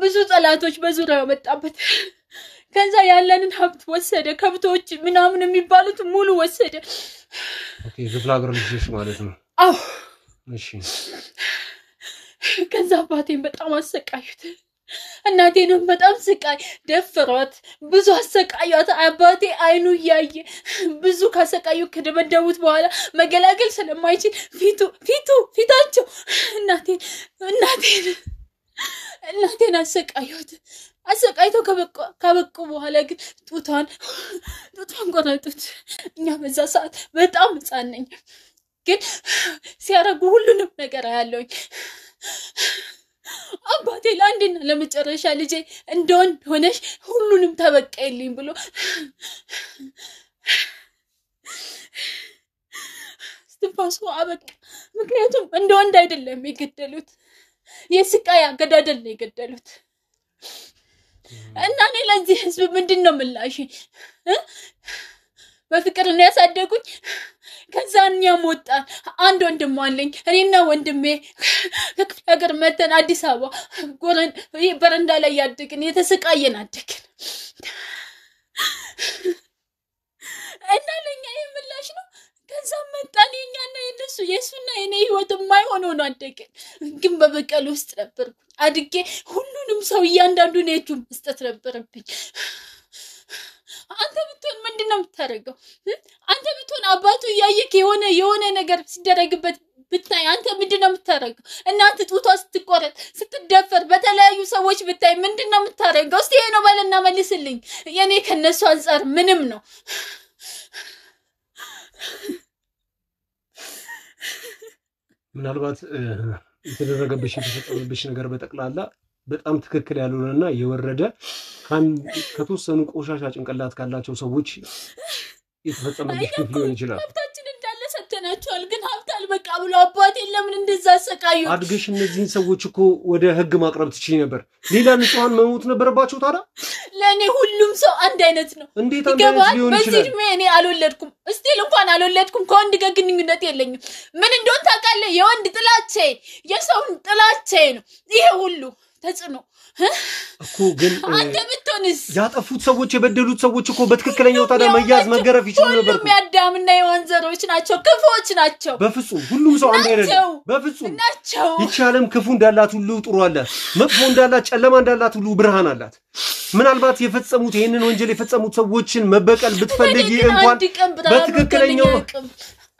ብዙ ጠላቶች በዙሪያው መጣበት ከዛ ያለንን ሀብት ወሰደ ከብቶች ምናምን የሚባሉት ሙሉ ወሰደ ኦኬ ዝፍላገር ልጅሽ ማለት ነው አዎ እሺ ከዛ አባቴን በጣም አሰቃዩት እናቴንም በጣም ስቃይ ደፈሯት ብዙ አሰቃያት አባቴ አይኑ ያየ ብዙ ካሰቃዩ ከደበደቡት በኋላ መገላገል ስለማይችል ፊታቸው እናቴን አሰቃይተው ከበቁ በኋላ ግን ጡቷን ቆረጡት እኛ በዛ ሰዓት በጣም ህፃን ነኝ ግን ሲያረጉ ሁሉንም ነገር አያለሁኝ አባቴ ለአንድና ለመጨረሻ ልጄ እንደወንድ ሆነሽ ሁሉንም ተበቀይልኝ ብሎ እስትንፋሱ አበቃ ምክንያቱም እንደወንድ አይደለም የገደሉት የስቃይ አገዳደል ነው የገደሉት እና እኔ ለዚህ ህዝብ ምንድነው ምላሽ በፍቅር ነው ያሳደጉኝ ከዛኛ ሞጣ አንድ ወንድም አለኝ እኔና ወንድሜ ከክፍለ ሀገር መተን አዲስ አበባ በረንዳ ላይ ያደግን የተሰቃየን አደግን እና ለኛ የምላሽ ነው ከዛ መጣን የኛና የሱና የኔ ህይወት የማይሆን ሆኖ አደግን ግን በበቀል ውስጥ ነበርኩ አድጌ ሁሉንም ሰው እያንዳንዱን እጁ መስጠት ነበርብኝ አንተ ብትሆን ምንድነው የምታረገው አንተ ብትሆን አባቱ ያየክ የሆነ ነገር ሲደረግበት ብታይ አንተ ምንድነው የምታረገው እናንተ ጡቷ ስትቆረጥ ስትደፈር በተለያዩ ሰዎች ብታይ ምንድነው የምታረገው እስቲ ይሄ ነው ባለና መልስልኝ የኔ ከነሱ አንፃር ምንም ነው ምናልባት የተደረገብሽ የተፈጸመብሽ ነገር በጠቅላላ በጣም ትክክል ያልሆነና የወረደ ከተወሰኑ ቆሻሻ ጭንቅላት ካላቸው ሰዎች የተፈጸመብሽ ሊሆን ይችላል ሀብታችን እንዳለ ሰተናቸዋል ግን ሀብታል በቃ ብሎ አባቴ ለምን እንደዛ አሰቃዩ አድገሽ እነዚህን ሰዎች እኮ ወደ ህግ ማቅረብ ትችይ ነበር ሌላ ንጹሃን መሞት ነበረባቸው ታዲያ ለኔ ሁሉም ሰው አንድ አይነት ነው እንዴት አንድ አይነት ሊሆን ይችላል በዚህ እድሜ እኔ አልወለድኩም እስቲል እንኳን አልወለድኩም ከወንድ ጋር ግንኙነት የለኝም ምን እንደሆነ ታውቃለህ የወንድ ጥላቻ የሰውን ጥላቻ ነው ይሄ ሁሉ ተጽኖ እኮ ግን አንተ ብትሆንስ ያጠፉት ሰዎች የበደሉት ሰዎች እኮ በትክክለኛው ታዲያ መያዝ መገረፍ ይችላል ነበር ሁሉም ያዳምና የወንዘሮች ናቸው ክፉዎች ናቸው በፍጹም ሁሉም ሰው አንድ አይደለም በፍጹም ናቸው ይቻለም ክፉ እንዳላት ሁሉ ጥሩ አላት መጥፎ እንዳላት ጨለማ እንዳላት ሁሉ ብርሃን አላት ምናልባት የፈጸሙት ይሄንን ወንጀል የፈጸሙት ሰዎችን መበቀል ብትፈልጊ እንኳን በትክክለኛው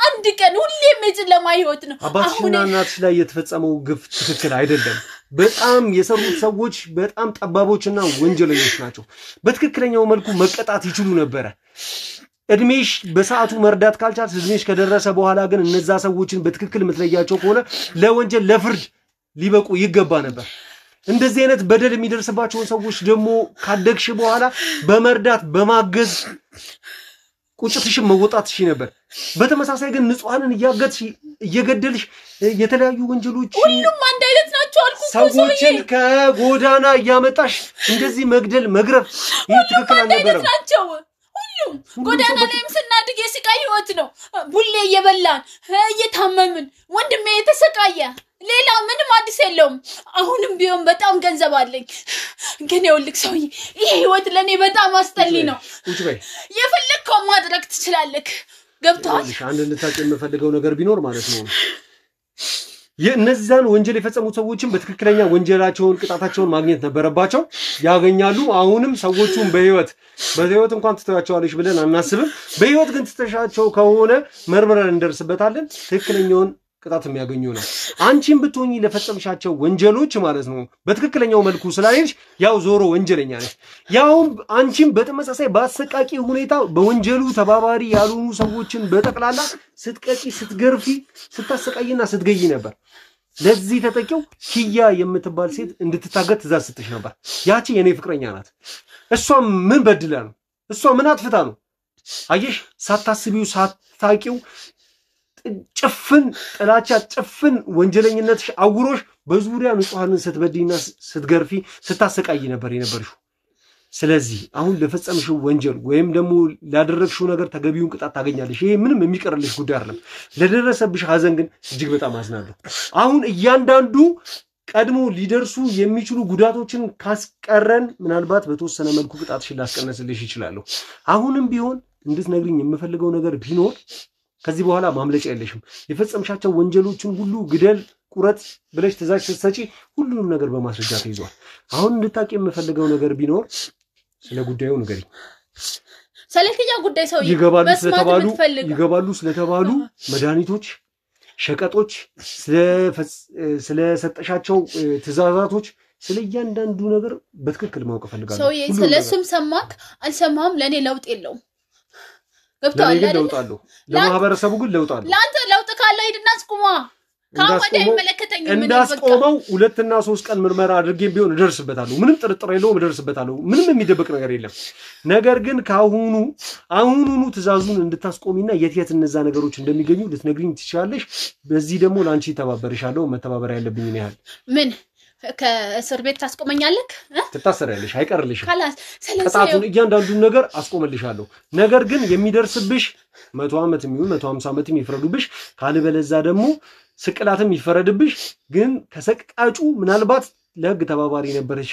አንድ ቀን ሁሌም የጨለማ ህይወት ነው አባትሽና እናትሽ ላይ የተፈጸመው ግፍ ትክክል አይደለም በጣም የሰሩት ሰዎች በጣም ጠባቦችና ወንጀለኞች ናቸው በትክክለኛው መልኩ መቀጣት ይችሉ ነበር እድሜሽ በሰዓቱ መርዳት ካልቻልሽ እድሜሽ ከደረሰ በኋላ ግን እነዛ ሰዎችን በትክክል ምትለያቸው ከሆነ ለወንጀል ለፍርድ ሊበቁ ይገባ ነበር እንደዚህ አይነት በደል የሚደርስባቸው ሰዎች ደግሞ ካደግሽ በኋላ በመርዳት በማገዝ ቁጭትሽን መወጣትሽ ነበር በተመሳሳይ ግን ንጹሃንን እየገደልሽ የተለያዩ ወንጀሎች ሁሉም አንድ አይነት ናቸው አልኩ ሰዎችን ከጎዳና ያመጣሽ እንደዚህ መግደል መግረፍ ይሄ ትክክል አልነበረም ሁሉም ጎዳና ላይም ስናድግ የስቃይ ህይወት ነው ቡሌ እየበላን እየታመምን ወንድሜ የተሰቃየ ሌላ ምንም አዲስ የለውም አሁንም ቢሆን በጣም ገንዘብ አለኝ ግን ይኸውልህ ሰውዬ ይሄ ህይወት ለኔ በጣም አስጠሊ ነው የፈለከው ማድረግ ትችላለህ ገብቷል አንድ ልታውቂ የምፈልገው ነገር ቢኖር ማለት ነው የነዛን ወንጀል የፈጸሙት ሰዎችን በትክክለኛ ወንጀላቸውን ቅጣታቸውን ማግኘት ነበረባቸው ያገኛሉ አሁንም ሰዎቹን በህይወት እንኳን ትተዋቸዋለሽ ብለን አናስብም በህይወት ግን ትተሻቸው ከሆነ መርመረን እንደርስበታለን ትክክለኛውን ቅጣት የሚያገኙ ነው አንቺም ብትሆኚ ለፈጸምሻቸው ወንጀሎች ማለት ነው በትክክለኛው መልኩ ስላልሽ ያው ዞሮ ወንጀለኛ ነሽ ያው አንቺም በተመሳሳይ በአሰቃቂ ሁኔታ በወንጀሉ ተባባሪ ያሉኑ ሰዎችን በጠቅላላ ስትቀጪ ስትገርፊ ስታሰቃይና ስትገይ ነበር ለዚህ ተጠቂው ኪያ የምትባል ሴት እንድትታገት ትእዛዝ ስትሽ ነበር ያቺ የኔ ፍቅረኛ ናት እሷ ምን በድላ ነው እሷ ምን አጥፍታ ነው አየሽ ሳታስቢው ሳታቂው ጭፍን ጥላቻ ጭፍን ወንጀለኝነትሽ አውሮሽ በዙሪያ ንጹሃንን ስትበድይና ስትገርፊ ስታሰቃይ ነበር የነበርሽው ስለዚህ አሁን ለፈጸምሽው ወንጀል ወይም ደግሞ ላደረግሽው ነገር ተገቢውን ቅጣት ታገኛለሽ ይሄ ምንም የሚቀርልሽ ጉዳይ አይደለም ለደረሰብሽ ሀዘን ግን እጅግ በጣም አዝናለሁ አሁን እያንዳንዱ ቀድሞ ሊደርሱ የሚችሉ ጉዳቶችን ካስቀረን ምናልባት በተወሰነ መልኩ ቅጣትሽን ላስቀነስልሽ ይችላል አሁንም ቢሆን እንድትነግሪኝ የምፈልገው ነገር ቢኖር ከዚህ በኋላ ማምለጫ የለሽም የፈጸምሻቸው ወንጀሎችን ሁሉ ግደል ቁረጥ ብለሽ ትእዛዝ ስትሰጪ ሁሉንም ነገር በማስረጃ ተይዟል። አሁን እንድታቂ የምፈልገው ነገር ቢኖር ስለ ጉዳዩ ንገሪኝ። ስለዚህ ጉዳይ ሰው ይገባሉ ስለተባሉ መድኃኒቶች፣ ሸቀጦች፣ ስለሰጠሻቸው ትእዛዛቶች ስለ እያንዳንዱ ነገር በትክክል ማወቅ ፈልጋለሁ። ሰው ስለሱም ሰማክ አልሰማም ለኔ ለውጥ የለውም። ገብቷል አይደል? ለውጥ አለው። ለማህበረሰቡ ግን ለውጥ አለው። ላንተ ለውጥ ካለው ሂድና አስቁማ። ካወደ አይመለከተኝም። እንዳስቆመው 2 እና 3 ቀን ምርመራ አድርጌ ቢሆን እደርስበታለሁ። ምንም ጥርጥር የለውም እደርስበታለሁ። ምንም የሚደበቅ ነገር የለም። ነገር ግን አሁኑኑ ትእዛዙን እንድታስቆሚና የት እነዛ ነገሮች እንደሚገኙ ልትነግሪኝ ትችላለሽ። በዚህ ደግሞ ላንቺ ተባበርሻለሁ። መተባበር ያለብኝ ነው ያህል ምን ከእስር ቤት ታስቆመኛለህ? ትታሰሪያለሽ፣ አይቀርልሽም። ቅጣቱን እያንዳንዱን ነገር አስቆመልሻለሁ። ነገር ግን የሚደርስብሽ 100 ዓመት የሚሆን 150 ዓመት ይፈረዱብሽ፣ ካልበለዛ ደግሞ ስቅላትም ይፈረድብሽ። ግን ከሰቃጩ ምናልባት ለህግ ተባባሪ ነበርሽ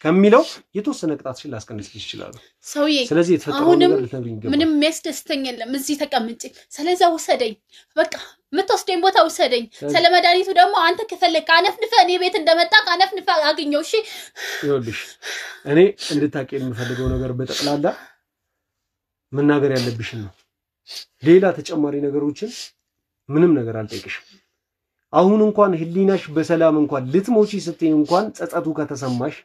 ከሚለው የተወሰነ ቅጣትሽን ላስቀንስልሽ ይችላል። ሰውዬ ስለዚህ የተፈጠረው ነገር ልትነግሪኝ ይገባል። ምንም የሚያስደስተኝ የለም። እዚህ ተቀምጬ ስለዛ ውሰደኝ፣ በቃ የምትወስደኝ ቦታ ውሰደኝ። ስለመድኃኒቱ ደግሞ አንተ ከፈለክ አነፍንፈ እኔ ቤት እንደመጣ አነፍንፈ አግኘው። እሺ ይኸውልሽ እኔ እንድታቂ የምፈልገው ነገር በጠቅላላ መናገር ያለብሽን ነው። ሌላ ተጨማሪ ነገሮችን ምንም ነገር አልጠይቅሽም። አሁን እንኳን ህሊናሽ በሰላም እንኳን ልትሞቺ ስትይ እንኳን ጸጸቱ ከተሰማሽ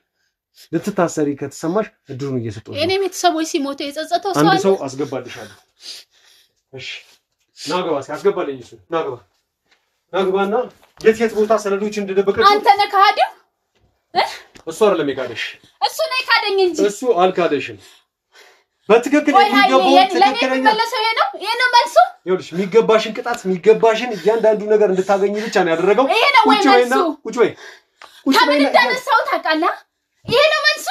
ልትታሰሪ ከተሰማሽ እድሩን እየሰጠው እኔ ቤተሰቦች ሲሞቱ የጸጸተው ሰው አንድ ሰው አስገባልሻለሁ። እሺ ናገባ ሲያስገባልኝ እሱ ናገባና የት ቦታ ሰነዶች እንደደበቀሽ አንተ ነህ ካዲው እሱ አይደለም የካደሽ እሱ ነው የካደኝ እንጂ እሱ አልካደሽም። በትክክል የሚገባው ትክክለኛ መለሰው ይሄ ነው መልሱ። ይኸውልሽ የሚገባሽን ቅጣት የሚገባሽን እያንዳንዱ ነገር እንድታገኝ ብቻ ነው ያደረገው። ቁጭ በይ ከምን እንደነሳው ታውቃለህ? ይሄ ነው መልሱ።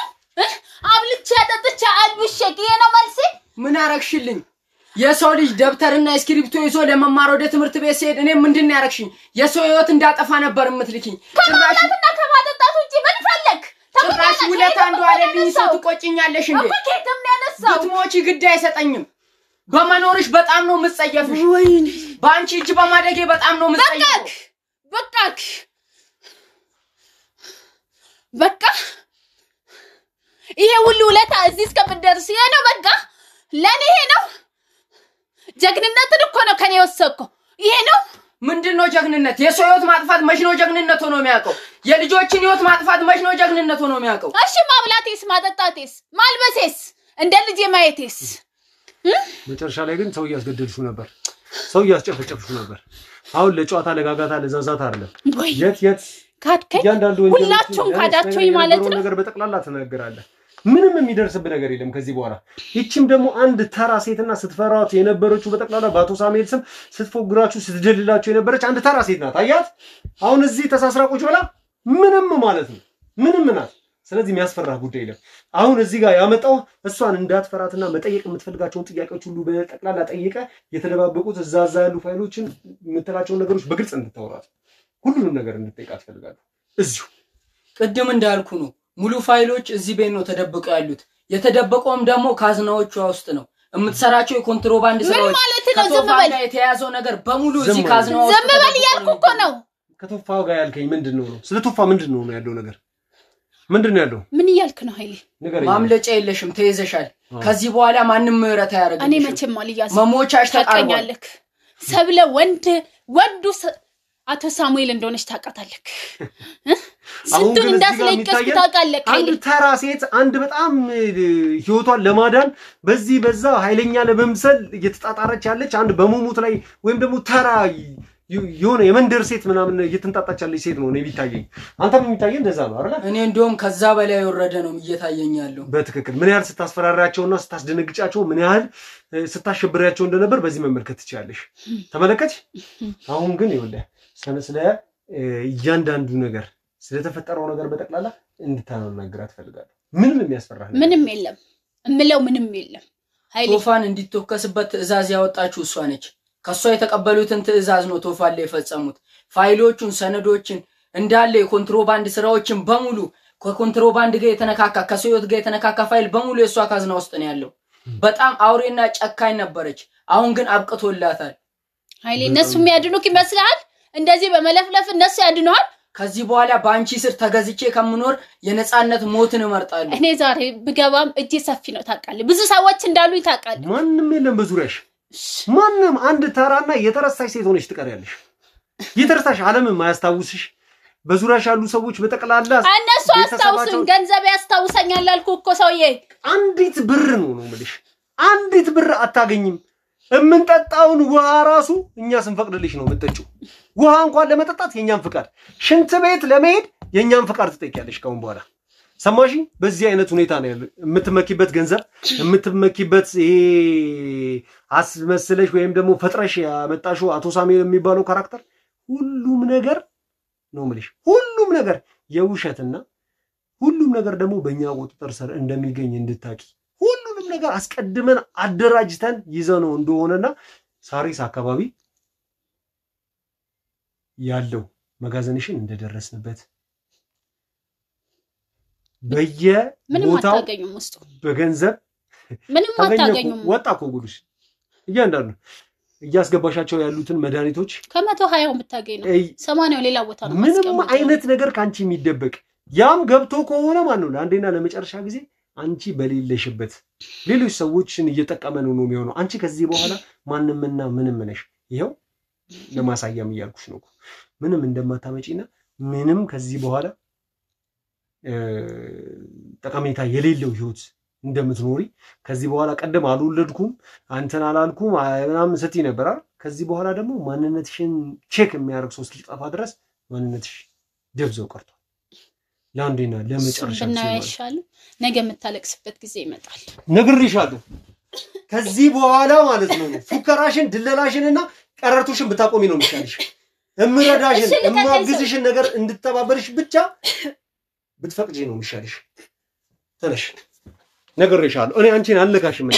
አብልቼ አጠጥቼ አልብሼክ ይሄ ነው መልሴ። ምን አረክሽልኝ? የሰው ልጅ ደብተርና እስክሪፕቶ ይዞ ለመማር ወደ ትምህርት ቤት ሲሄድ እኔ ምንድን ነው ያረክሽኝ? የሰው ህይወት እንዳጠፋ ነበር የምትልኪኝ። ከማለትና ከማጠጣት ውጪ ምን ፈለክ? ጭራሽ ውለታ አንዱ አይደልኝ ሰው ትቆጭኛለሽ እንዴ? እኮ ከየትም ነው ያነሳው። ብትሞቺ ግድ አይሰጠኝም። በመኖርሽ በጣም ነው የምትጸየፍሽ። ወይኔ በአንቺ እጅ በማደጌ በጣም ነው የምትጸየፈው። በቃ ይሄ ሁሉ ውለታ እዚህ እስከምደርስ ይሄ ነው በቃ ለኔ ይሄ ነው ጀግንነትን እኮ ነው ከኔ ወሰድከው። ይሄ ነው ምንድነው ጀግንነት? የሰው ህይወት ማጥፋት መች ነው ጀግንነት ሆኖ የሚያውቀው? የልጆችን ህይወት ማጥፋት መች ነው ጀግንነት ሆኖ የሚያውቀው? እሺ ማብላቴስ፣ ማጠጣቴስ፣ ማልበሴስ፣ እንደ ልጅ ማየቴስ? መጨረሻ ላይ ግን ሰው እያስገደልሽው ነበር፣ ሰው እያስጨፈጨፍሽው ነበር። አሁን ለጨዋታ ለጋጋታ ለዛዛታ አይደለም። የት ካድከኝ ሁላችሁም ካዳችሁኝ ማለት ነው። ነገር በጠቅላላ ተናገራለህ። ምንም የሚደርስብ ነገር የለም ከዚህ በኋላ። ይቺም ደግሞ አንድ ተራ ሴትና ስትፈራው የነበረችው በጠቅላላ ባቶ ሳሙኤል ስም ስትፎግራችሁ ስትደልላችሁ የነበረች አንድ ተራ ሴት ናት። አያት አሁን እዚህ ተሳስራ ቁጭ ብላ ምንም ማለት ነው ምንም ናት። ስለዚህ የሚያስፈራ ጉዳይ የለም። አሁን እዚህ ጋር ያመጣው እሷን እንዳትፈራትና መጠየቅ የምትፈልጋቸውን ጥያቄዎች ሁሉ በጠቅላላ ጠይቀ የተደባበቁት እዛዛ ያሉ ፋይሎችን የምትላቸውን ነገሮች በግልጽ እንድታወራት ሁሉንም ነገር እንድትጠይቃት ፈልጋለሁ። እዚሁ ቅድም እንዳልኩ ነው ሙሉ ፋይሎች እዚህ ቤት ነው ተደብቀው ያሉት። የተደበቀውም ደግሞ ካዝናዎቿ ውስጥ ነው። የምትሰራቸው የኮንትሮባንድ ስራዎች ከቶፋ ጋር የተያዘው ነገር በሙሉ እዚህ ካዝናዎች ዝም በል እያልኩ እኮ ነው። ከቶፋው ጋር ያልከኝ ምንድነው ነው? ስለ ቶፋ ምንድነው ነው ያለው ነገር? ምንድነው ያለው? ምን እያልክ ነው ኃይሌ? ማምለጫ የለሽም፣ ተይዘሻል። ከዚህ በኋላ ማንንም ምህረት አያደርግልሽም። እኔ መቼም አልያዝም። መሞቻሽ ተቃርቧል። ሰብለ ወንዱ አቶ ሳሙኤል እንደሆነች ታውቃታለህ። ስንቱን እንዳስለቀስኩ ታውቃለህ። አንድ ተራ ሴት አንድ በጣም ህይወቷን ለማዳን በዚህ በዛ ኃይለኛ ለመምሰል እየተጣጣረች ያለች አንድ በመሞት ላይ ወይም ደግሞ ተራ የሆነ የመንደር ሴት ምናምን እየተንጣጣች ያለች ሴት ነው እኔ ቢታየኝ። አንተም የሚታየኝ እንደዛ ነው አይደል? እኔ እንደውም ከዛ በላይ ወረደ ነው እየታየኝ ያለው። በትክክል ምን ያህል ስታስፈራራቸውና ስታስደነግጫቸው ምን ያህል ስታሸብራቸው እንደነበር በዚህ መመልከት ትችላለሽ። ተመለከች። አሁን ግን ይኸውልህ ስለ እያንዳንዱ ነገር ስለተፈጠረው ነገር በጠቅላላ እንድታናግራት ፈልጋለሁ። ምንም የሚያስፈራ ነገር ምንም የለም። እምለው ምንም የለም። ኃይሌ ቶፋን እንዲተከስበት ትዕዛዝ ያወጣችሁ እሷ ነች። ከሷ የተቀበሉትን ትዕዛዝ ነው ቶፋን ላይ የፈጸሙት። ፋይሎቹን፣ ሰነዶችን እንዳለ የኮንትሮባንድ ስራዎችን በሙሉ ከኮንትሮባንድ ጋር የተነካካ ከሰውየት ጋር የተነካካ ፋይል በሙሉ የሷ ካዝና ውስጥ ነው ያለው። በጣም አውሬና ጨካኝ ነበረች። አሁን ግን አብቅቶላታል። ኃይሌ እነሱ የሚያድኑክ ይመስላል። እንደዚህ በመለፍለፍ እነሱ ያድነዋል ከዚህ በኋላ ባንቺ ስር ተገዝቼ ከምኖር የነጻነት ሞትን እመርጣለሁ እኔ ዛሬ ብገባም እጄ ሰፊ ነው ታውቃለህ ብዙ ሰዎች እንዳሉ ይታቃል ማንንም የለም በዙሪያሽ ማንንም አንድ ተራና የተረሳሽ ሴት ሆነሽ ትቀርያለሽ የተረሳሽ ዓለም ማያስታውስሽ በዙሪያሽ ያሉ ሰዎች በተቀላላ እነሱ አስተውሱን ገንዘብ ያስተውሰኛል አልኩ እኮ ሰውዬ አንዲት ብር ነው ማለት አንዲት ብር አታገኝም እምንጠጣውን ውሃ ራሱ እኛ ስንፈቅድልሽ ነው የምትጠጪው ውሃ እንኳን ለመጠጣት የኛን ፍቃድ ሽንት ቤት ለመሄድ የኛን ፍቃድ ትጠይቂያለሽ ካሁን በኋላ ሰማሺ በዚህ አይነት ሁኔታ ነው ያለው የምትመኪበት ገንዘብ የምትመኪበት ይሄ አስመስለሽ ወይም ደግሞ ፈጥረሽ ያመጣሽው አቶ ሳሙኤል የሚባለው ካራክተር ሁሉም ነገር ነው ማለት ሁሉም ነገር የውሸትና ሁሉም ነገር ደግሞ በእኛ ቁጥጥር ስር እንደሚገኝ እንድታቂ ሁሉንም ነገር አስቀድመን አደራጅተን ይዘነው እንደሆነና ሳሪስ አካባቢ ያለው መጋዘንሽን እንደደረስንበት በየቦታው በገንዘብ ምንም አታገኙም ወጣ ኮጉልሽ እያንዳንዱ እያስገባሻቸው ያሉትን መድኃኒቶች ከ120 ብታገኝ ነው 80 ሌላ ቦታ ነው ምንም አይነት ነገር ካንቺ የሚደበቅ ያም ገብቶ ከሆነ ማን ነው ለአንዴና ለመጨረሻ ጊዜ አንቺ በሌለሽበት ሌሎች ሰዎችን እየተጠቀመ ነው የሚሆነው አንቺ ከዚህ በኋላ ማንምና ምንም ነሽ ይሄው ለማሳያም ይያልኩሽ ነው ምንም እንደማታመጪና ምንም ከዚህ በኋላ ጠቀሜታ የሌለው ህይወት እንደምትኖሪ ከዚህ በኋላ ቀደም አልወለድኩም አንተን አላልኩም ምናምን ስትይ ነበር አይደል ከዚህ በኋላ ደግሞ ማንነትሽን ቼክ የሚያደርግ ሰው እስኪጠፋ ድረስ ማንነትሽ ደብዘው ቀርቷል ለአንዴና ለመጨረሻ ይሻል ነገ የምታለቅስበት ጊዜ ይመጣል ነግሬሻለሁ ከዚህ በኋላ ማለት ነው ፉከራሽን ድለላሽንና ቀረርቶሽን ብታቆሚ ነው የሚሻልሽ እምረዳሽን እማግዝሽን ነገር እንድትተባበርሽ ብቻ ብትፈቅጂ ነው የሚሻልሽ ተነሽ ነግሬሻለሁ እኔ አንቺን አልነካሽም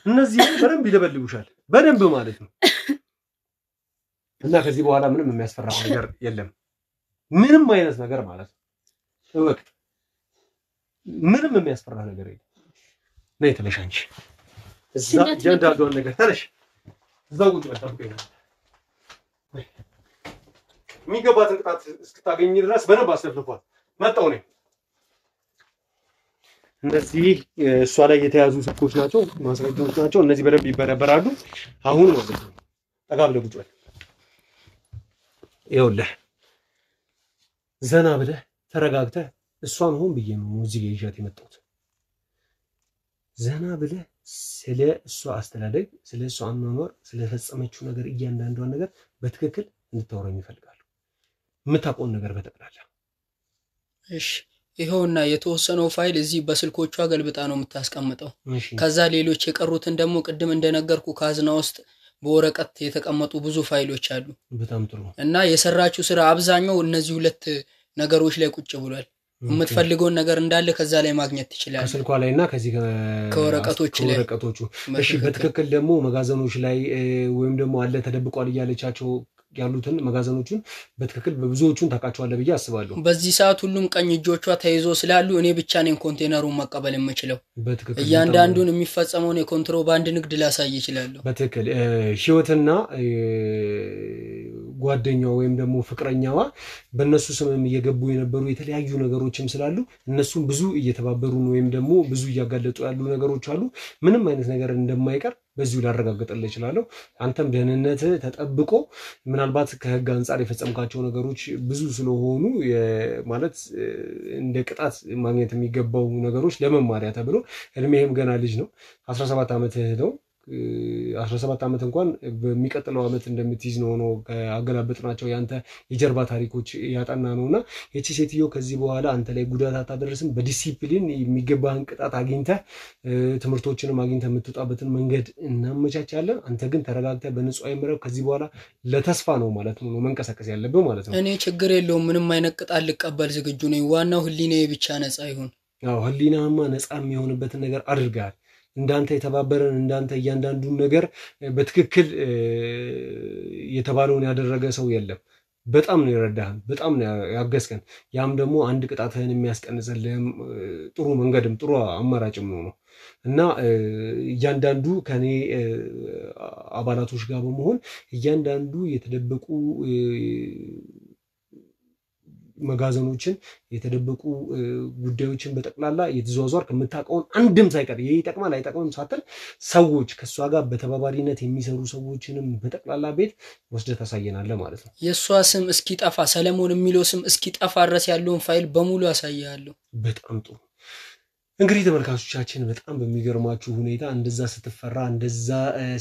እነዚህ በደንብ ይደበልቡሻል በደንብ ማለት ነው እና ከዚህ በኋላ ምንም የሚያስፈራ ነገር የለም ምንም አይነት ነገር ማለት ነው ወቅ ምንም የሚያስፈራ ነገር የለም ነይ ተነሽ አንቺ እዛ ጀንዳዶን ነገር ተነሽ እዛው ቁጭ በል ጠብቀኝ የሚገባትን ቅጣት እስክታገኝ ድረስ በደንብ አስለፍልፏል መጣው ነኝ እነዚህ እሷ ላይ የተያዙ ስልኮች ናቸው ማስረጃዎች ናቸው እነዚህ በደንብ ይበረበራሉ አሁን ማለት ነው ጠጋብ ለቁጭ በል ይኸውልህ ዘና ብለህ ተረጋግተህ እሷን ሆን ብዬ ነው እዚህ ጋር ይዣት የመጣሁት ዘና ብለህ ስለ እሷ አስተዳደግ ስለ እሷ አኗኗር ስለፈጸመችው ነገር እያንዳንዷን ነገር በትክክል እንድታወራኝ ይፈልጋሉ የምታውቀውን ነገር በተቀላላ እሺ ይሄውና የተወሰነው ፋይል እዚህ በስልኮቿ ገልብጣ ነው የምታስቀምጠው ከዛ ሌሎች የቀሩትን ደግሞ ቅድም እንደነገርኩ ካዝና ውስጥ በወረቀት የተቀመጡ ብዙ ፋይሎች አሉ በጣም ጥሩ እና የሰራችው ስራ አብዛኛው እነዚህ ሁለት ነገሮች ላይ ቁጭ ብሏል የምትፈልገውን ነገር እንዳለ ከዛ ላይ ማግኘት ትችላለህ ከስልኳ ላይና ከዚህ ከወረቀቶቹ ላይ እሺ በትክክል ደግሞ መጋዘኖች ላይ ወይም ደግሞ አለ ተደብቋል ያለቻቸው ያሉትን መጋዘኖቹን በትክክል በብዙዎቹን ታቃቸዋለህ ብዬ አስባለሁ በዚህ ሰዓት ሁሉም ቀኝ እጆቿ ተይዞ ስላሉ እኔ ብቻ ነኝ ኮንቴነሩን መቀበል የምችለው እያንዳንዱን የሚፈጸመውን የኮንትሮባንድ ንግድ ላሳይ ይችላል በትክክል ህይወትና ጓደኛዋ ወይም ደግሞ ፍቅረኛዋ በእነሱ ስምም እየገቡ የነበሩ የተለያዩ ነገሮችም ስላሉ እነሱም ብዙ እየተባበሩን ወይም ደግሞ ብዙ እያጋለጡ ያሉ ነገሮች አሉ ምንም አይነት ነገር እንደማይቀር በዚሁ ላረጋግጥልህ እችላለሁ አንተም ደህንነት ተጠብቆ ምናልባት ከህግ አንፃር የፈጸምካቸው ነገሮች ብዙ ስለሆኑ ማለት እንደ ቅጣት ማግኘት የሚገባው ነገሮች ለመማሪያ ተብሎ እድሜህም ገና ልጅ ነው 17 ዓመት ነው 17 ዓመት እንኳን በሚቀጥለው ዓመት እንደምትይዝ ነው አገላበጥናቸው ያንተ የጀርባ ታሪኮች ያጣና ነውና እቺ ሴትዮ ከዚህ በኋላ አንተ ላይ ጉዳት አታደርስም በዲሲፕሊን የሚገባህን ቅጣት አግኝተህ ትምርቶችንም አግኝተህ የምትወጣበትን መንገድ እናመቻቻለን አንተ ግን ተረጋግተህ በንጹህ አይምረው ከዚህ በኋላ ለተስፋ ነው ማለት ነው መንቀሳቀስ ያለብህ ማለት ነው እኔ ችግር የለውም ምንም አይነት ቅጣት ልቀበል ዝግጁ ነኝ ዋናው ህሊናዬ ብቻ ነፃ ይሁን አዎ ህሊናማ ነፃ የሚሆንበትን ነገር አድርጋል እንዳንተ የተባበረን እንዳንተ እያንዳንዱ ነገር በትክክል የተባለውን ያደረገ ሰው የለም በጣም ነው ይረዳሃል በጣም ነው ያገዝከን ያም ደግሞ አንድ ቅጣትህን የሚያስቀንስልህም ጥሩ መንገድም ጥሩ አማራጭም ነው እና እያንዳንዱ ከኔ አባላቶች ጋር በመሆን እያንዳንዱ የተደበቁ መጋዘኖችን የተደበቁ ጉዳዮችን በጠቅላላ የተዘዋወር ከመታቀውን አንድም ሳይቀር ይሄ ይጠቅማል አይጠቅምም ሳትል ሰዎች ከሷ ጋር በተባባሪነት የሚሰሩ ሰዎችንም በጠቅላላ ቤት ወስደ ታሳየናለ ማለት ነው የሷ ስም እስኪጠፋ ሰለሞን የሚለው ስም እስኪጠፋ ድረስ ያለውን ፋይል በሙሉ ያሳያለሁ በጣም ጥሩ እንግዲህ ተመልካቾቻችን በጣም በሚገርማችሁ ሁኔታ እንደዛ ስትፈራ እንደዛ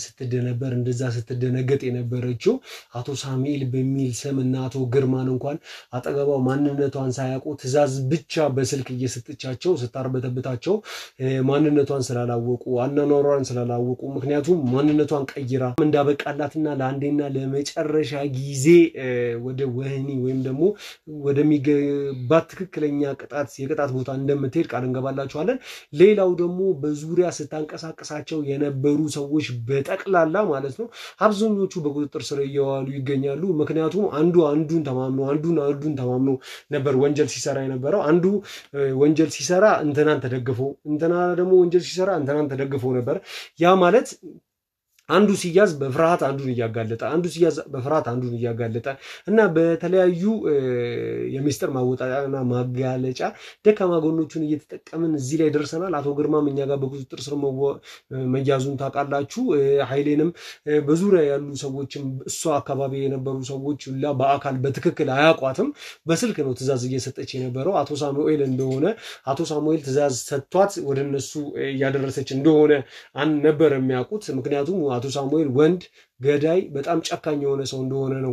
ስትደነበር እንደዛ ስትደነገጥ የነበረችው አቶ ሳሙኤል በሚል ስምና አቶ ግርማን እንኳን አጠገባው ማንነቷን ሳያውቁ ትዛዝ ብቻ በስልክ እየሰጠቻቸው ስታርበተብታቸው ማንነቷን ስላላወቁ አናኗሯን ስላላወቁ ምክንያቱም ማንነቷን ቀይራ እንዳበቃላትና ለአንዴና ለመጨረሻ ጊዜ ወደ ወህኒ ወይም ደግሞ ወደሚገባት ትክክለኛ ቅጣት የቅጣት ቦታ እንደምትሄድ ቃል እንገባላችኋለን ሌላው ደግሞ በዙሪያ ስታንቀሳቀሳቸው የነበሩ ሰዎች በጠቅላላ ማለት ነው አብዛኞቹ በቁጥጥር ስር እየዋሉ ይገኛሉ ምክንያቱም አንዱ አንዱን ተማምኖ ነበር ወንጀል ሲሰራ የነበረው አንዱ ወንጀል ሲሰራ እንተናን ተደግፈው እንተና ደግሞ ወንጀል ሲሰራ እንተናን ተደግፈው ነበር ያ ማለት አንዱ ሲያዝ በፍርሃት አንዱን ያጋለጠ አንዱ ሲያዝ በፍርሃት አንዱን ያጋለጠ እና በተለያዩ የሚስጥር ማወጣጫና ማጋለጫ ደካማ ጎኖቹን እየተጠቀምን እዚህ ላይ ደርሰናል አቶ ግርማም እኛ ጋር በቁጥጥር ስር መያዙን ታውቃላችሁ ኃይሌንም በዙሪያ ያሉ ሰዎችም እሷ አካባቢ የነበሩ ሰዎች ሁላ በአካል በትክክል አያቋትም በስልክ ነው ትዛዝ እየሰጠች የነበረው አቶ ሳሙኤል እንደሆነ አቶ ሳሙኤል ትዛዝ ሰጥቷት ወደነሱ ያደረሰች እንደሆነ ነበር የሚያውቁት ምክንያቱም አቶ ሳሙኤል ወንድ ገዳይ በጣም ጨካኝ የሆነ ሰው እንደሆነ ነው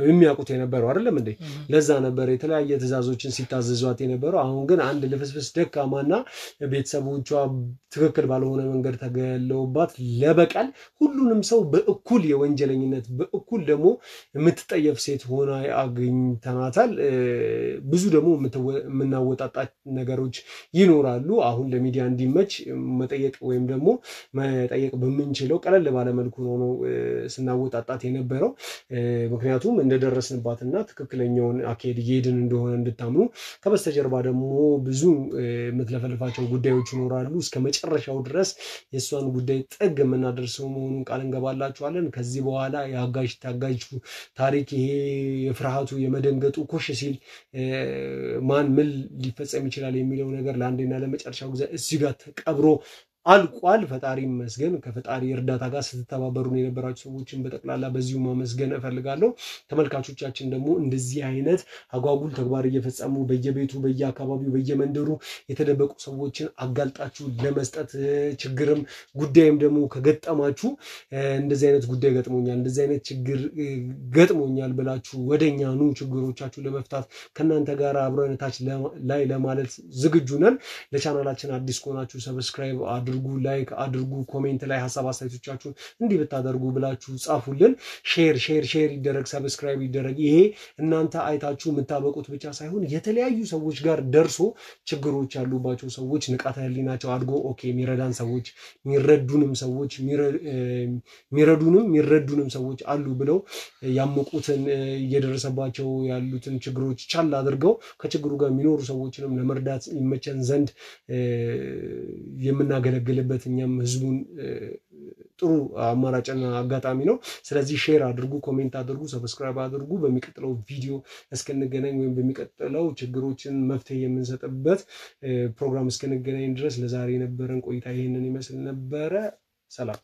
የሚያውቁት የነበረው አይደለም እንዴ ለዛ ነበር የተለያየ ትዛዞችን ሲታዘዟት የነበረው አሁን ግን አንድ ለፍስፍስ ደካማና ቤተሰቦቿ ትክክል ባልሆነ መንገድ ተገለውባት ለበቀል ሁሉንም ሰው በእኩል የወንጀለኝነት በእኩል ደግሞ የምትጠየፍ ሴት ሆና አግኝተናታል ብዙ ደግሞ የምናወጣጣት ነገሮች ይኖራሉ አሁን ለሚዲያ እንዲመች መጠየቅ ወይም ደግሞ መጠየቅ በምንችለው ቀለል ባለ መልኩ ነው ስናወጣጣት የነበረው ምክንያቱም እንደደረስንባትና ትክክለኛውን አካሄድ እየሄድን እንደሆነ እንድታምኑ ከበስተጀርባ ደግሞ ብዙ ምትለፈልፋቸው ጉዳዮች ይኖራሉ እስከመጨረሻው ድረስ የሷን ጉዳይ ጥግ የምናደርሰው መሆኑን ቃል እንገባላችኋለን ከዚህ በኋላ ያጋጅ ታጋጅ ታሪክ ይሄ የፍርሃቱ የመደንገጡ ኮሽ ሲል ማን ምን ሊፈጸም ይችላል የሚለው ነገር ለአንዴና ለመጨረሻው ጊዜ እዚህ ጋር ተቀብሮ አልቋል ፈጣሪ መስገን ከፈጣሪ እርዳታ ጋር ስትተባበሩን የነበራችሁ ሰዎችን በጠቅላላ በዚሁ ማመስገን እፈልጋለሁ ተመልካቾቻችን ደግሞ እንደዚህ አይነት አጓጉል ተግባር እየፈጸሙ በየቤቱ በየአካባቢው በየመንደሩ የተደበቁ ሰዎችን አጋልጣችሁ ለመስጠት ችግርም ጉዳይም ደግሞ ከገጠማችሁ እንደዚህ አይነት ጉዳይ ገጥሞኛል እንደዚህ አይነት ችግር ገጥሞኛል ብላችሁ ወደኛ ኑ ችግሮቻችሁ ለመፍታት ከናንተ ጋር አብረንታች ላይ ለማለት ዝግጁ ነን ለቻናላችን አዲስ ከሆናችሁ ሰብስክራይብ አድርጉ ላይክ አድርጉ ኮሜንት ላይ ሐሳብ አስተያየቶቻችሁን እንዲህ ብታደርጉ ብላችሁ ጻፉልን ሼር ይደረግ ሰብስክራይብ ይደረግ ይሄ እናንተ አይታችሁ መታበቁት ብቻ ሳይሆን የተለያዩ ሰዎች ጋር ደርሶ ችግሮች ያሉባቸው ሰዎች ንቃተ ህሊናቸው አድጎ ኦኬ ሚረዳን ሰዎች ሚረዱንም ሰዎች አሉ ብለው ያመቁትን እየደረሰባቸው ያሉትን ችግሮች ቻል አድርገው ከችግሩ ጋር የሚኖሩ ሰዎችንም ለመርዳት ይመቸን ዘንድ የምናገለግልበት እኛም ህዝቡን ጥሩ አማራጭና አጋጣሚ ነው ስለዚህ ሼር አድርጉ ኮሜንት አድርጉ ሰብስክራይብ አድርጉ በሚቀጥለው ቪዲዮ እስከነገናኝ ወይም በሚቀጥለው ችግሮችን መፍትሄ የምንሰጥበት ፕሮግራም እስከነገናኝ ድረስ ለዛሬ የነበረን ቆይታ ይሄንን ይመስል ነበር ሰላም